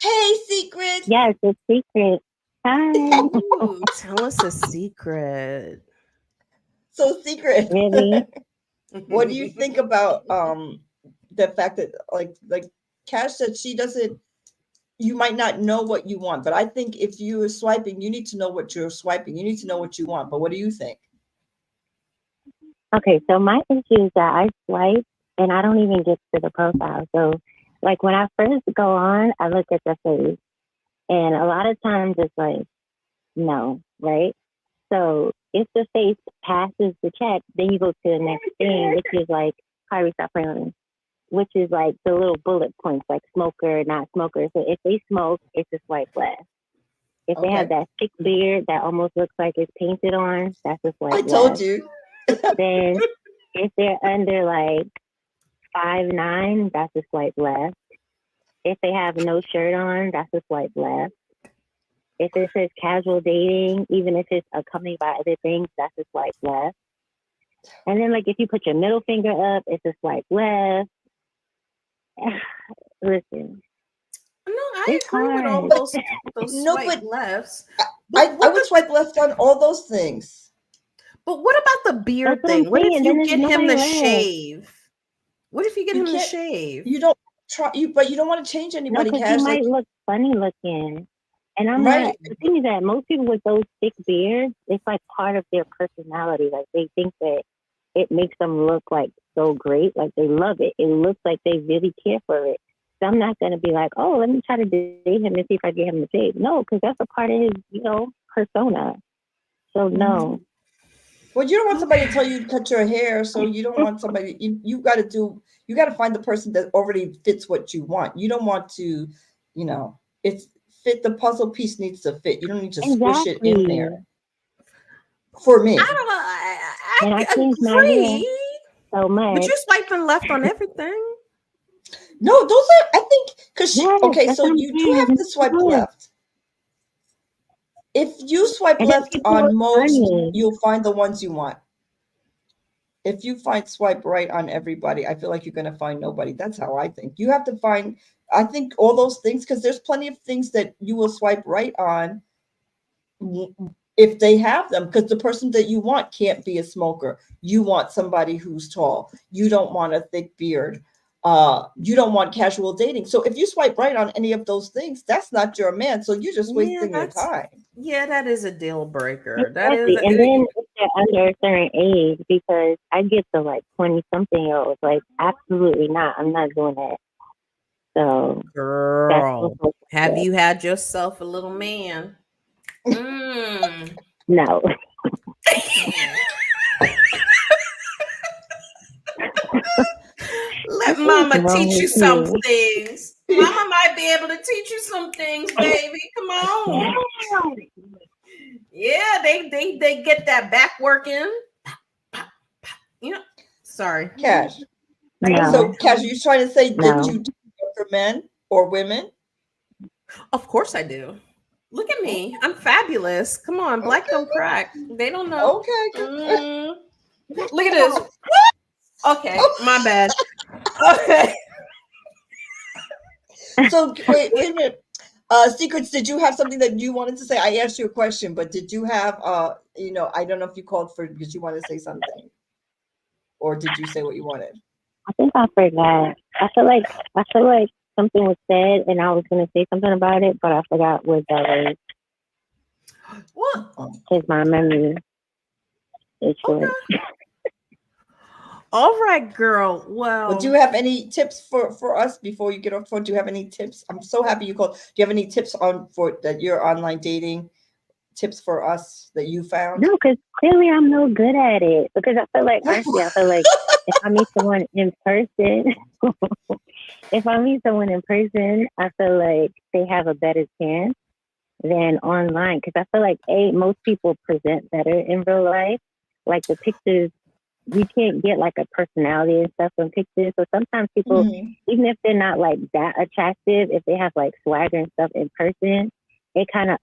Hey, Secrets. Yes, it's Secret. Hi. Ooh, tell us a secret. So, Secret. Really? What do you think about the fact that like Cash said, she doesn't. You might not know what you want, but I think if you are swiping, you need to know what you're swiping. You need to know what you want. But what do you think? Okay, so my issue is that I swipe and I don't even get to the profile. So, like when I first go on, I look at the face, and a lot of times it's like, no, right? So if the face passes the check, then you go to the next thing, which is like, Kyrie, stop playing with me, which is like the little bullet points, like smoker, not smoker. So if they smoke, it's a swipe left. If they have that thick beard that almost looks like it's painted on, that's a swipe left. I told you. Then if they're under like 5'9", that's a swipe left. If they have no shirt on, that's a swipe left. If it says casual dating, even if it's accompanied by other things, that's a swipe left. And then like if you put your middle finger up, it's a swipe left. Listen. No, I agree with all those swipe lefts. I would swipe left on all those things. But what about the beard thing? What if you get him to shave? What if you get him to shave? You don't try but you don't want to change anybody. No, because he might look funny looking. And I'm not, the thing is that most people with those thick beards, it's like part of their personality. Like they think that it makes them look like so great. Like they love it. It looks like they really care for it. So I'm not going to be like, oh, let me try to date him and see if I get him to shave. No, because that's a part of his, persona. So no. Well, you don't want somebody to tell you to cut your hair. So you don't want somebody, you got to find the person that already fits what you want. You don't want to, it's fit, the puzzle piece needs to fit. You don't need to squish it in there. For me. I don't know. I agree. So much. But you're swiping left on everything. No, those are, I think, because so you do have to swipe left. If you swipe left on most, you'll find the ones you want. If you swipe right on everybody, I feel like you're going to find nobody. That's how I think. You have to find, I think, all those things, because there's plenty of things that you will swipe right on if they have them, because the person that you want can't be a smoker. You want somebody who's tall. You don't want a thick beard. You don't want casual dating. So if you swipe right on any of those things, that's not your man. So you're just wasting your time. Yeah, that is a deal breaker. Exactly. That is. And then if they're under a certain age, because I get to like 20-something-year-olds, like absolutely not. I'm not doing that. So, girl, have you had yourself a little man? No. Let mama teach you some things. Mama might be able to teach you some things, baby. Come on. Yeah, they get that back work in. Sorry. Cash. So, Cash, you trying to say that you do it for men or women? Of course I do. Look at me. I'm fabulous. Come on. Black don't crack. They don't know. Okay. Look at this. Okay. My bad. Okay. So, wait a minute. Secrets, did you have something that you wanted to say? I asked you a question, but did you have, I don't know if you called for because you wanted to say something. Or did you say what you wanted? I think I forgot. I feel like something was said and I was going to say something about it, but I forgot what that was. What? Because my memory is short. Okay. All right, girl. Well, do you have any tips for us before you get off phone? Do you have any tips? I'm so happy you called. Do you have any tips for your online dating tips for us that you found? No, because clearly I'm no good at it. Because I feel like if I meet someone in person, I feel like they have a better chance than online. Because I feel like most people present better in real life. Like the pictures, you can't get like a personality and stuff from pictures. So sometimes people, even if they're not like that attractive, if they have like swagger and stuff in person, it kind of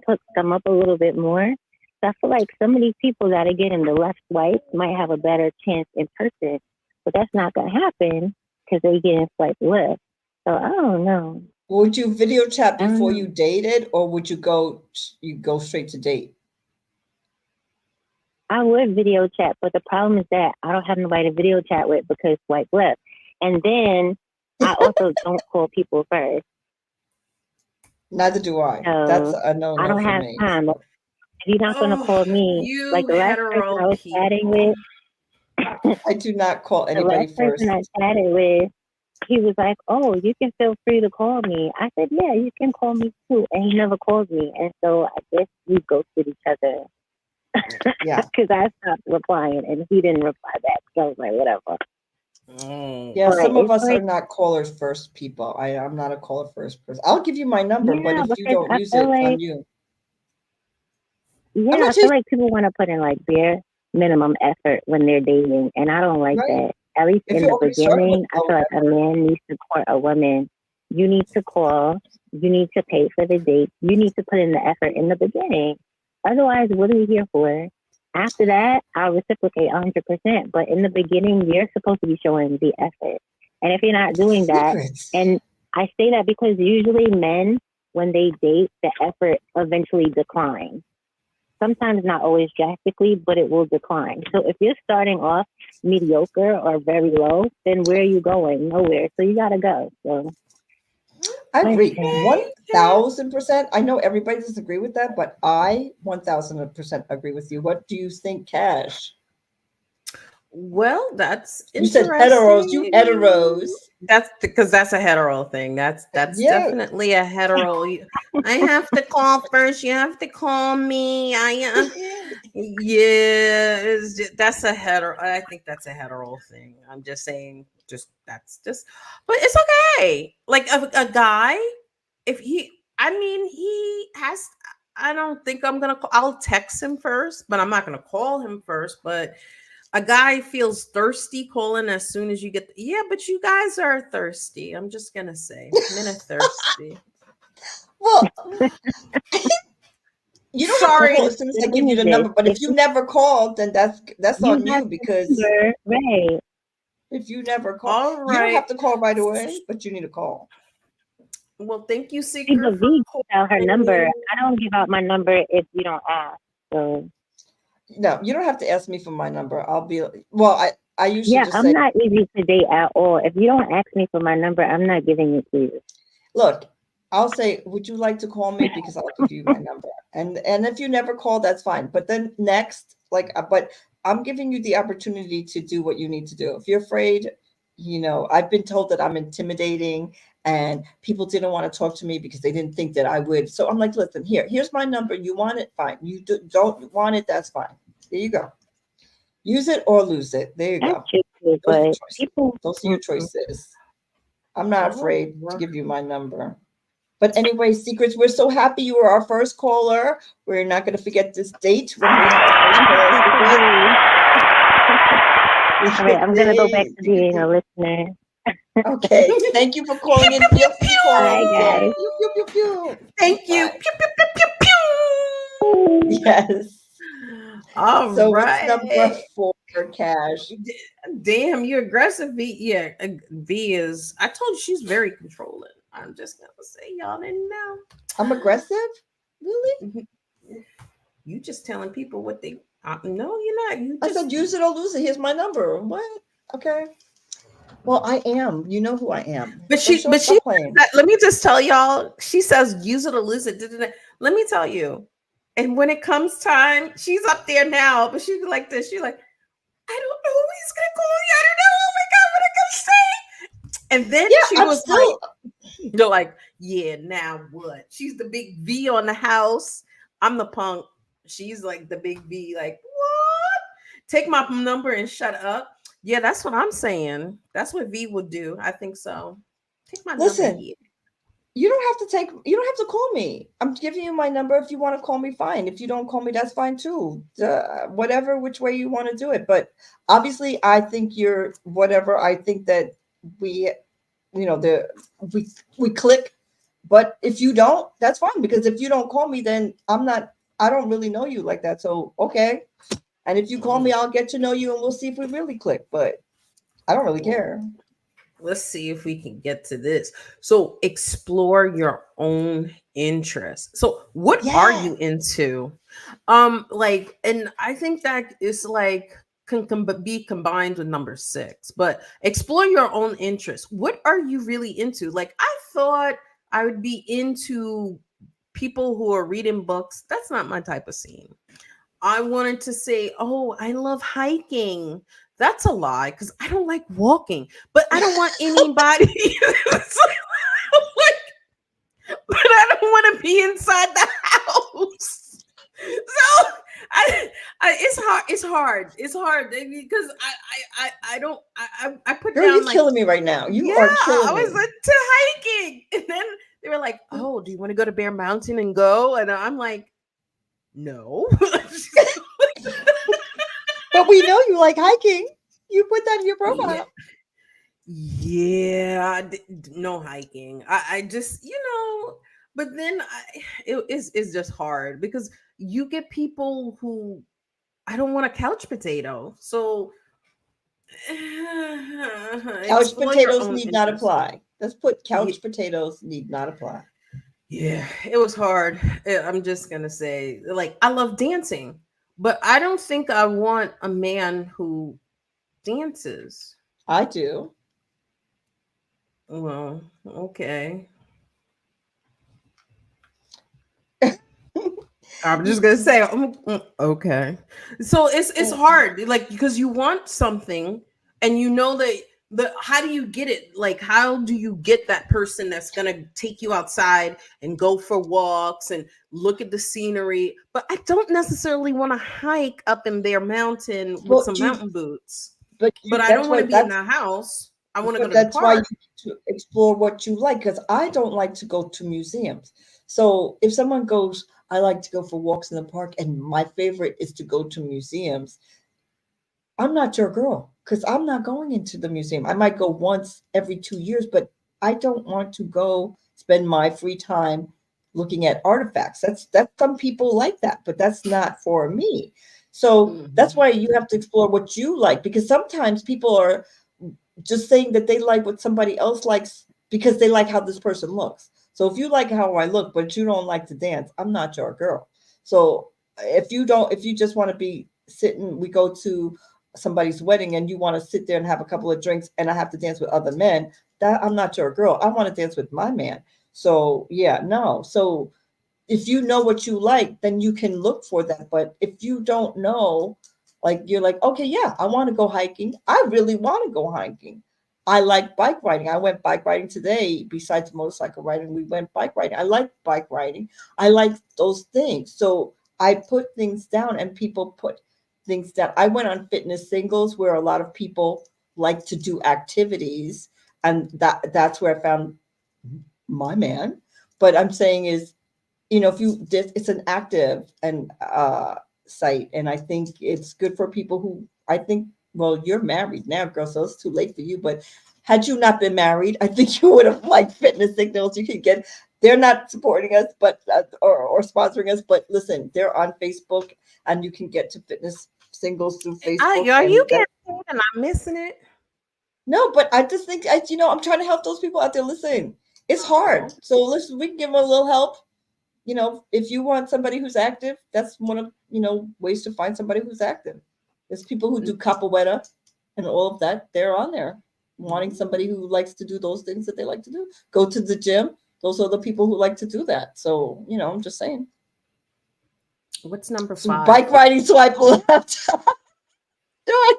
puts them up a little bit more. So I feel like some of these people that are getting the left swipe might have a better chance in person, but that's not going to happen because they're getting swipe left. So I don't know. Would you video chat before you dated, or would you go straight to date? I would video chat, but the problem is that I don't have nobody to video chat with because swipe left. And then I also don't call people first. Neither do I. So That's a I no-no don't for have me. time. If you're not going to call me, You like the last person I was chatting with, I do not call the anybody last first. person I chatted with, he was like, "Oh, you can feel free to call me." I said, "Yeah, you can call me too." And he never called me, and so I guess we ghosted each other. Yeah. Because I stopped replying, and he didn't reply back. So I was like, whatever. Yeah, But some of it's us are like, not callers first people. I'm not a caller first person. I'll give you my number, but yeah, if you because don't I use feel it, like, on you. yeah, I feel like people want to put in like bare minimum effort when they're dating, and I don't like that. At least If in you're the already starting with beginning, I feel like a man needs to court a woman. You need to call. You need to pay for the date. You need to put in the effort in the beginning. Otherwise, what are we here for? After that, I'll reciprocate 100%. But in the beginning, you're supposed to be showing the effort. And if you're not doing that, and I say that because usually men, when they date, the effort eventually declines. Sometimes not always drastically, but it will decline. So if you're starting off mediocre or very low, then where are you going? Nowhere. So you gotta go. So I agree 1,000%. I know everybody doesn't agree with that, but I 1,000% agree with you. What do you think, Cash? Well, that's You said interesting. heteros. You heteros. That's because that's a hetero thing. That's definitely a hetero. I have to call first. You have to call me. That's a hetero. I think that's a hetero thing. I'm just saying. But it's okay. Like a guy, if he has. I don't think I'm gonna. I'll text him first, but I'm not gonna call him first. But a guy feels thirsty calling as soon as you get but you guys are thirsty. I'm just gonna say men are thirsty. Well, you don't have to call as soon as I give you the number, but if you never called, then that's on you because right. If you never call, All right. You don't have to call right away, but you need to call. Well, thank you, Seeker. Vee out her number. I don't give out my number if you don't ask. So no, you don't have to ask me for my number. I'll be I usually just I'm say, not easy to date at all. If you don't ask me for my number, I'm not giving it to you. Look, I'll say, would you like to call me? Because I'll give you my number. And if you never call, that's fine. But then next, but I'm giving you the opportunity to do what you need to do. If you're afraid, I've been told that I'm intimidating and people didn't want to talk to me because they didn't think that I would. So I'm like, listen, here's my number. You want it? Fine. You don't want it? That's fine. There you go. Use it or lose it. There you go. Those are your choices. I'm not afraid to give you my number. But anyway, Secrets, we're so happy you were our first caller. We're not going to forget this date when we have the first caller. All right, I'm going to go back to being a listener. Okay. Thank you for calling in. Feel free to call Bye, guys. Pew, pew, pew, pew. Thank you. Pew, pew, pew, pew, pew. Yes. All so right. What's number 4, Cash? Damn, you're aggressive, V. Yeah, V is. I told you she's very controlling. I'm just gonna say y'all didn't know. I'm aggressive? Really? You just telling people what they. No, you're not. I said use it or lose it. Here's my number. What? Okay. Well, I am. You know who I am. But she. Let me just tell y'all. She says use it or lose it. Let me tell you. And when it comes time, she's up there now. But she'd be like this. She's like, I don't know who he's gonna call me. I don't know. Oh my god, what I gonna say? And then she was like, they're like, yeah, now what? She's the big V on the house. I'm the punk. She's like the big V, like, what? Take my number and shut up. Yeah, that's what I'm saying. That's what V would do. I think so. Take my number. Here. You don't have to call me. I'm giving you my number. If you want to call me, fine. If you don't call me, that's fine too. Whatever, which way you want to do it. But obviously, I think you're whatever. I think that we click. But if you don't, that's fine. Because if you don't call me, then I don't really know you like that. So, okay. And if you call me, I'll get to know you and we'll see if we really click. But I don't really care. Let's see if we can get to this. So explore your own interests. So what are you into? And I think that is like can be combined with number 6, but explore your own interests. What are you really into? Like, I thought I would be into people who are reading books. That's not my type of scene. I wanted to say, oh, I love hiking. That's a lie because I don't like walking, but I don't want anybody. But I don't want to be inside the house. So it's hard because I put Girl, down you're like, killing me right now. You are killing I was me. into hiking, and then they were like, oh, do you want to go to Bear Mountain and go? And I'm like, no. But we know you like hiking. You put that in your profile. Yeah, no hiking. I just, but then it's just hard because you get people who I don't want a couch potato. So Couch potatoes need not apply. Let's put couch potatoes need not apply. Yeah, it was hard. I'm just gonna say, like, I love dancing, but I don't think I want a man who dances. I do. Well, okay. I'm just gonna say, okay. So it's hard, like, because you want something, and you know that how do you get it? Like, how do you get that person that's gonna take you outside and go for walks and look at the scenery? But I don't necessarily want to hike up in Bear Mountain with some mountain boots. But I don't want to be in the house. I want to go to the park. That's why you need to explore what you like, because I don't like to go to museums. So if someone goes, I like to go for walks in the park, and my favorite is to go to museums, I'm not your girl, because I'm not going into the museum. I might go once every 2 years, but I don't want to go spend my free time looking at artifacts. That's some people like that, but that's not for me. So that's why you have to explore what you like, because sometimes people are just saying that they like what somebody else likes because they like how this person looks. So if you like how I look, but you don't like to dance, I'm not your girl. So if you just want to be sitting, we go to somebody's wedding and you want to sit there and have a couple of drinks and I have to dance with other men, that I'm not your girl. I want to dance with my man. So yeah, no. So if you know what you like, then you can look for that. But if you don't know, like, you're like, okay, yeah, I want to go hiking. I really want to go hiking. I like bike riding. I went bike riding today. Besides motorcycle riding, we went bike riding. I like bike riding. I like those things. So I put things down and people put things down. I went on fitness singles where a lot of people like to do activities. And that's where I found my man. But I'm saying is, if it's an active and site. And I think it's good for people who, I think, well, you're married now, girl, so it's too late for you. But had you not been married, I think you would have liked fitness signals. You can get, they're not supporting us, but or sponsoring us. But listen, they're on Facebook, and you can get to fitness singles through Facebook. Are you getting it and I'm missing it? No, but I just think I'm trying to help those people out there. Listen, it's hard. So listen, we can give them a little help. If you want somebody who's active, that's one of ways to find somebody who's active. There's people who do capoeira and all of that. They're on there wanting somebody who likes to do those things that they like to do. Go to the gym. Those are the people who like to do that. So, I'm just saying. What's number 5? So bike riding, swipe left. Do it.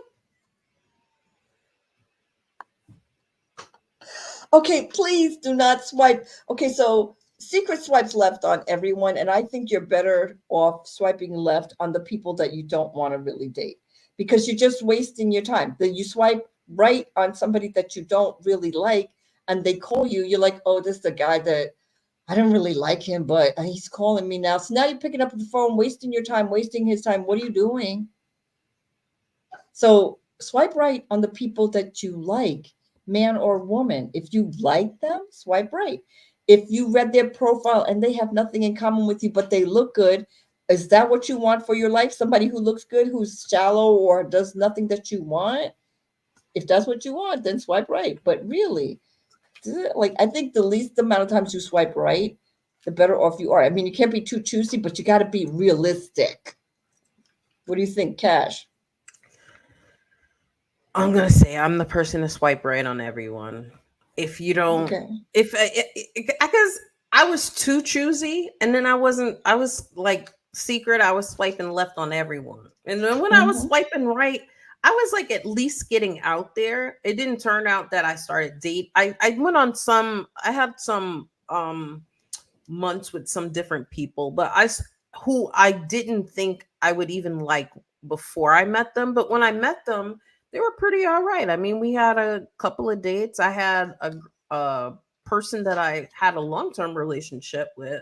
Okay, please do not swipe. Okay, so secret swipes left on everyone, and I think you're better off swiping left on the people that you don't want to really date, because you're just wasting your time. Then you swipe right on somebody that you don't really like, and they call you. You're like, oh, this is the guy that I don't really like him, but he's calling me now. So now you're picking up the phone, wasting your time, wasting his time. What are you doing? So swipe right on the people that you like, man or woman. If you like them, swipe right. If you read their profile and they have nothing in common with you, but they look good, is that what you want for your life? Somebody who looks good, who's shallow or does nothing that you want? If that's what you want, then swipe right. But really, I think the least amount of times you swipe right, the better off you are. I mean, you can't be too choosy, but you got to be realistic. What do you think, Cash? I'm gonna say I'm the person to swipe right on everyone. If you don't, Okay. if because I was too choosy, and then I wasn't. I was like secret. I was swiping left on everyone, and then when I was Mm-hmm. swiping right, I was like at least getting out there. It didn't turn out that I started date. I went on some. I had some months with some different people, but who I didn't think I would even like before I met them. But when I met them, they were pretty all right. I mean, we had a couple of dates. I had a person that I had a long term relationship with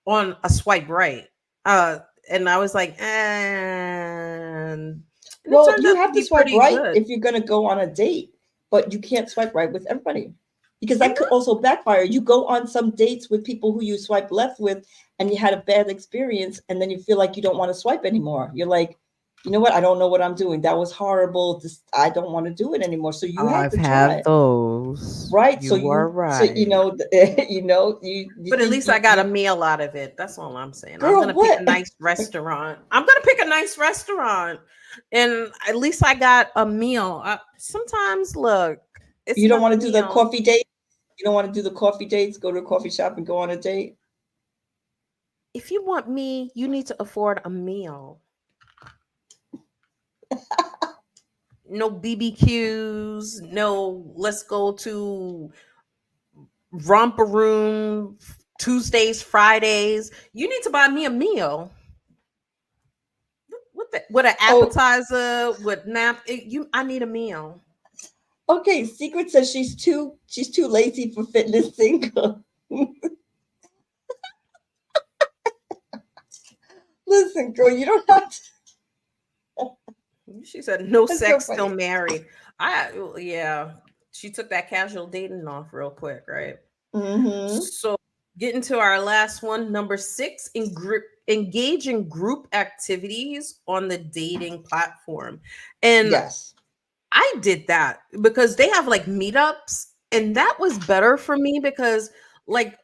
on a swipe right, uh, and I was like, and it Well, turned you out to have to be swipe pretty right good. if you're going to go on a date, but you can't swipe right with everybody because I that could also backfire. You go on some dates with people who you swipe left with and you had a bad experience, and then you feel like you don't want to swipe anymore. You're like, you know what? I don't know what I'm doing. That was horrible. I don't want to do it anymore. So you have I've to had try. those. Right. You are So, right. you know, you But at think least I got a meal out of it. That's all I'm saying. I'm girl, gonna pick what? a nice restaurant. I'm gonna pick a nice restaurant, and at least I got a meal. Sometimes, look, it's You don't not want the to do the meal. coffee date? You don't want to do the coffee dates, go to a coffee shop and go on a date? If you want me, you need to afford a meal. No BBQs. No, let's go to romper room Tuesdays, Fridays. You need to buy me a meal. With an Oh, appetizer, with I need a meal. okay. Secret says she's too lazy for fitness single. Listen, girl, you don't have to. She said, "No That's so sex till funny. married." Yeah. She took that casual dating off real quick, right? Mm-hmm. So, getting to our last one, number 6, engage in group activities on the dating platform, and Yes. I did that because they have like meetups, and that was better for me because like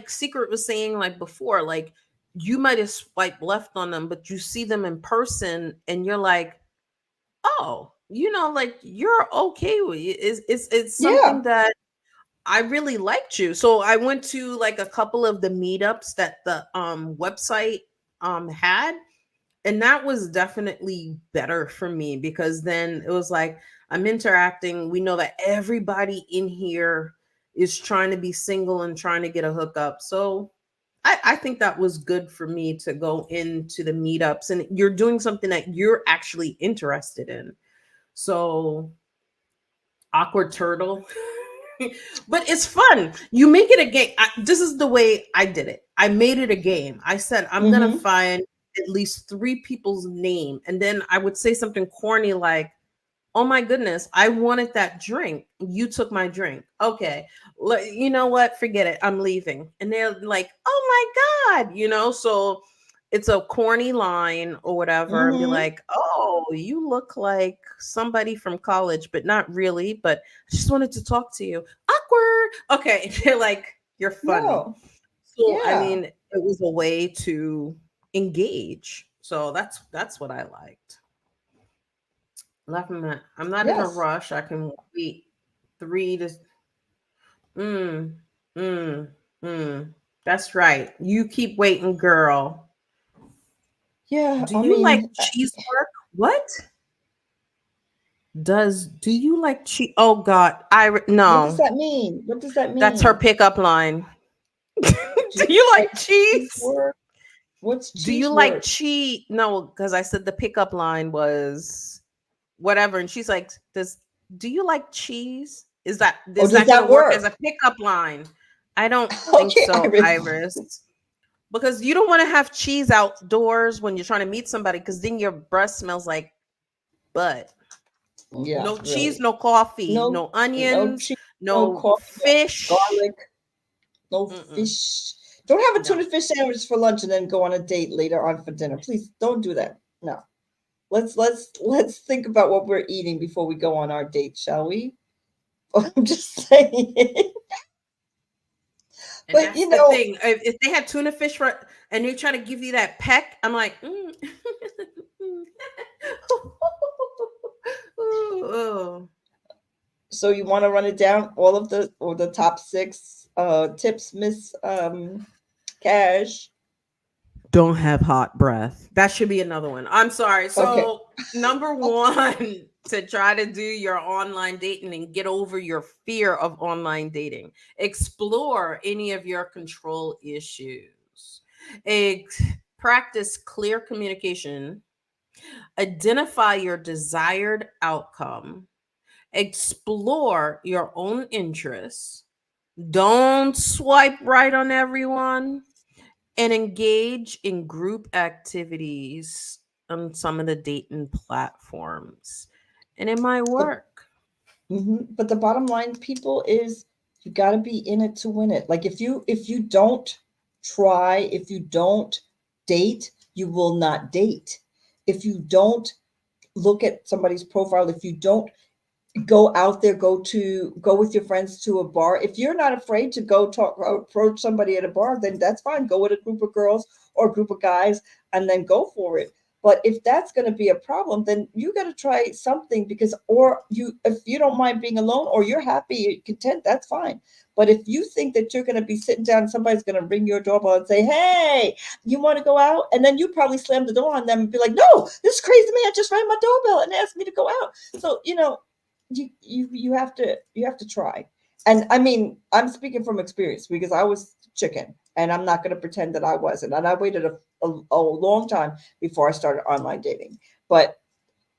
Secret was saying like before, like you might have swiped left on them, but you see them in person and you're like, oh, like you're okay with it. It's Yeah. something that I really liked you. So I went to like a couple of the meetups that the website had, and that was definitely better for me because then it was like I'm interacting. We know that everybody in here is trying to be single and trying to get a hookup. So I think that was good for me to go into the meetups, and you're doing something that you're actually interested in. So awkward turtle. But it's fun. You make it a game. This is the way I did it. I made it a game. I said, I'm going to Mm-hmm. find at least 3 people's name. And then I would say something corny like, oh my goodness, I wanted that drink. You took my drink. Okay. You know what? Forget it. I'm leaving. And they're like, oh my God. So it's a corny line or whatever, and be Mm-hmm. like, oh, you look like somebody from college, but not really. But I just wanted to talk to you. Awkward. Okay. They're like, you're funny. No. So I Yeah. mean, it was a way to engage. So that's what I liked. I'm not in a Yes. rush. I can wait 3 to mm, mm, That's right. You keep waiting, girl. Yeah. Do I you like mean, cheese work? What? Do you like cheese? Oh God, what does no. that mean? What does that That's her mean? pickup line. Do you like Cheese cheese? work? What's Do you cheese like work? cheese? No, because I said the pickup line was whatever, and she's like, do you like cheese? Is that Oh, is does that going that to work as work? a pickup line? I don't think Okay, so, Iris. Iris, because you don't want to have cheese outdoors when you're trying to meet somebody, because then your breath smells like butt. Yeah, No cheese, really. no coffee, No, no no onions, cheese, no no coffee, no fish. garlic, no Mm-mm, fish. Don't have a tuna no. fish sandwich for lunch and then go on a date later on for dinner. Please don't do that. No. Let's think about what we're eating before we go on our date, shall we? I'm just saying. And But that's the thing. If they had tuna fish and they're trying to give you that peck, I'm like, Ooh. So you want to run it down, all of the top 6 tips, Miss Cash? Don't have hot breath. That should be another one. I'm sorry. So number 1, to try to do your online dating and get over your fear of online dating. Explore any of your control issues. Practice clear communication. Identify your desired outcome. Explore your own interests. Don't swipe right on everyone. And engage in group activities on some of the dating platforms. And it might work. But the bottom line, people, is you got to be in it to win it. Like if you don't try, if you don't date, you will not date. If you don't look at somebody's profile, if you don't go out there, go with your friends to a bar, if you're not afraid to go approach somebody at a bar, then that's fine. Go with a group of girls or a group of guys and then go for it. But if that's going to be a problem, then you got to try something, because if you don't mind being alone, or you're happy, you're content, that's fine. But if you think that you're going to be sitting down, somebody's going to ring your doorbell and say, "Hey, you want to go out?" And then you probably slam the door on them and be like, "No, this crazy man just rang my doorbell and asked me to go out." So, you have to try. And I mean, I'm speaking from experience, because I was chicken, and I'm not going to pretend that I wasn't. And I waited a long time before I started online dating. But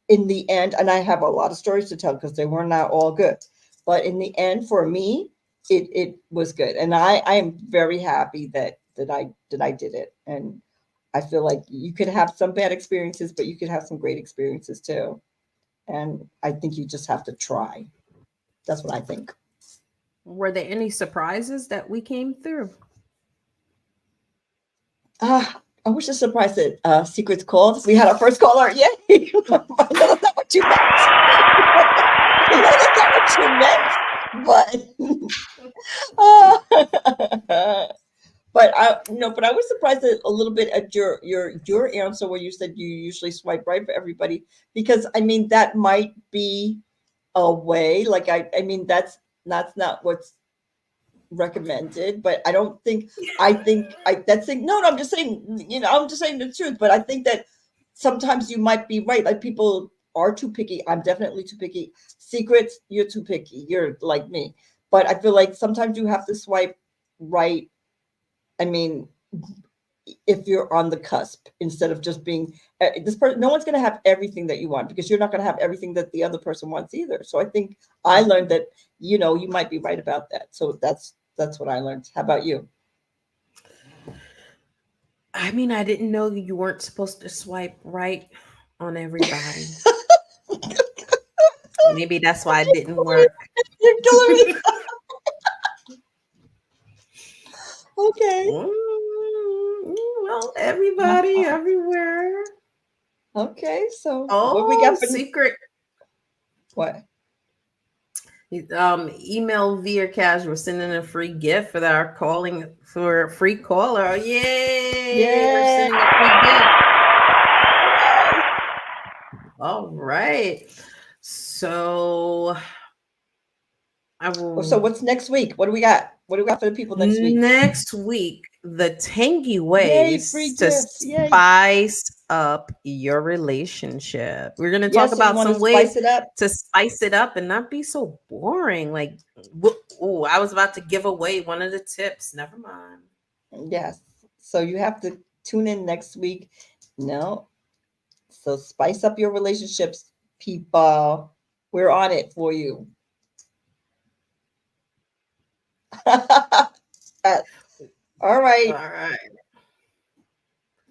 in the end, and I have a lot of stories to tell because they were not all good, but in the end, for me, it was good. And I am very happy that I did it. And I feel like you could have some bad experiences, but you could have some great experiences too. And I think you just have to try. That's what I think. Were there any surprises that we came through? I was just surprised that Secrets called. We had our first caller. Yay! I know that's not what you meant. I know that's not what you meant. But I was surprised a little bit at your answer, where you said you usually swipe right for everybody, because I mean that might be a way. Like I mean that's not what's recommended, but I don't think that's saying no, I'm just saying, I'm just saying the truth. But I think that sometimes you might be right. Like people are too picky. I'm definitely too picky. Secrets, you're too picky. You're like me. But I feel like sometimes you have to swipe right. I mean, if you're on the cusp, instead of just being this person, no one's going to have everything that you want, because you're not going to have everything that the other person wants either. So I think I learned that, you might be right about that. So that's what I learned. How about you? I mean, I didn't know you weren't supposed to swipe right on everybody. Maybe that's why it didn't work. You're killing me. Okay. Well, everybody, everywhere. Okay, so what we got for secret? What? Email Vee Caj. We're sending a free gift for our calling for a free caller. Yay! We're sending a free gift. All right. So So what's next week? What do we got? What do we got for the people next week? Next week, the tangy ways to spice up your relationship. We're going to talk about some ways to spice it up and not be so boring. Like, I was about to give away one of the tips. Never mind. Yes. So you have to tune in next week. No. So spice up your relationships, people. We're on it for you. All right.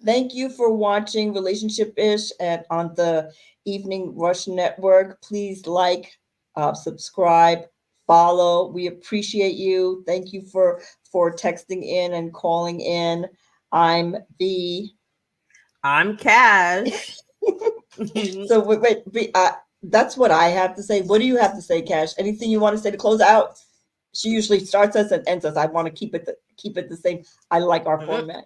Thank you for watching Relationship-ish on the Evening Rush Network. Please like, subscribe, follow. We appreciate you. Thank you for texting in and calling in. I'm Vee. I'm Cash. So wait, that's what I have to say. What do you have to say, Cash? Anything you want to say to close out? She usually starts us and ends us. I want to keep it the same. I like our format.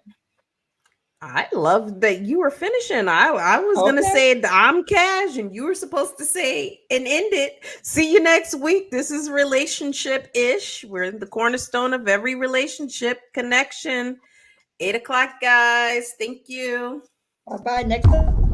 I love that you were finishing. I was gonna say I'm Cash, and you were supposed to say and end it. See you next week. This is Relationship-ish. We're the cornerstone of every relationship connection. 8 o'clock, guys. Thank you. Bye-bye. Next time.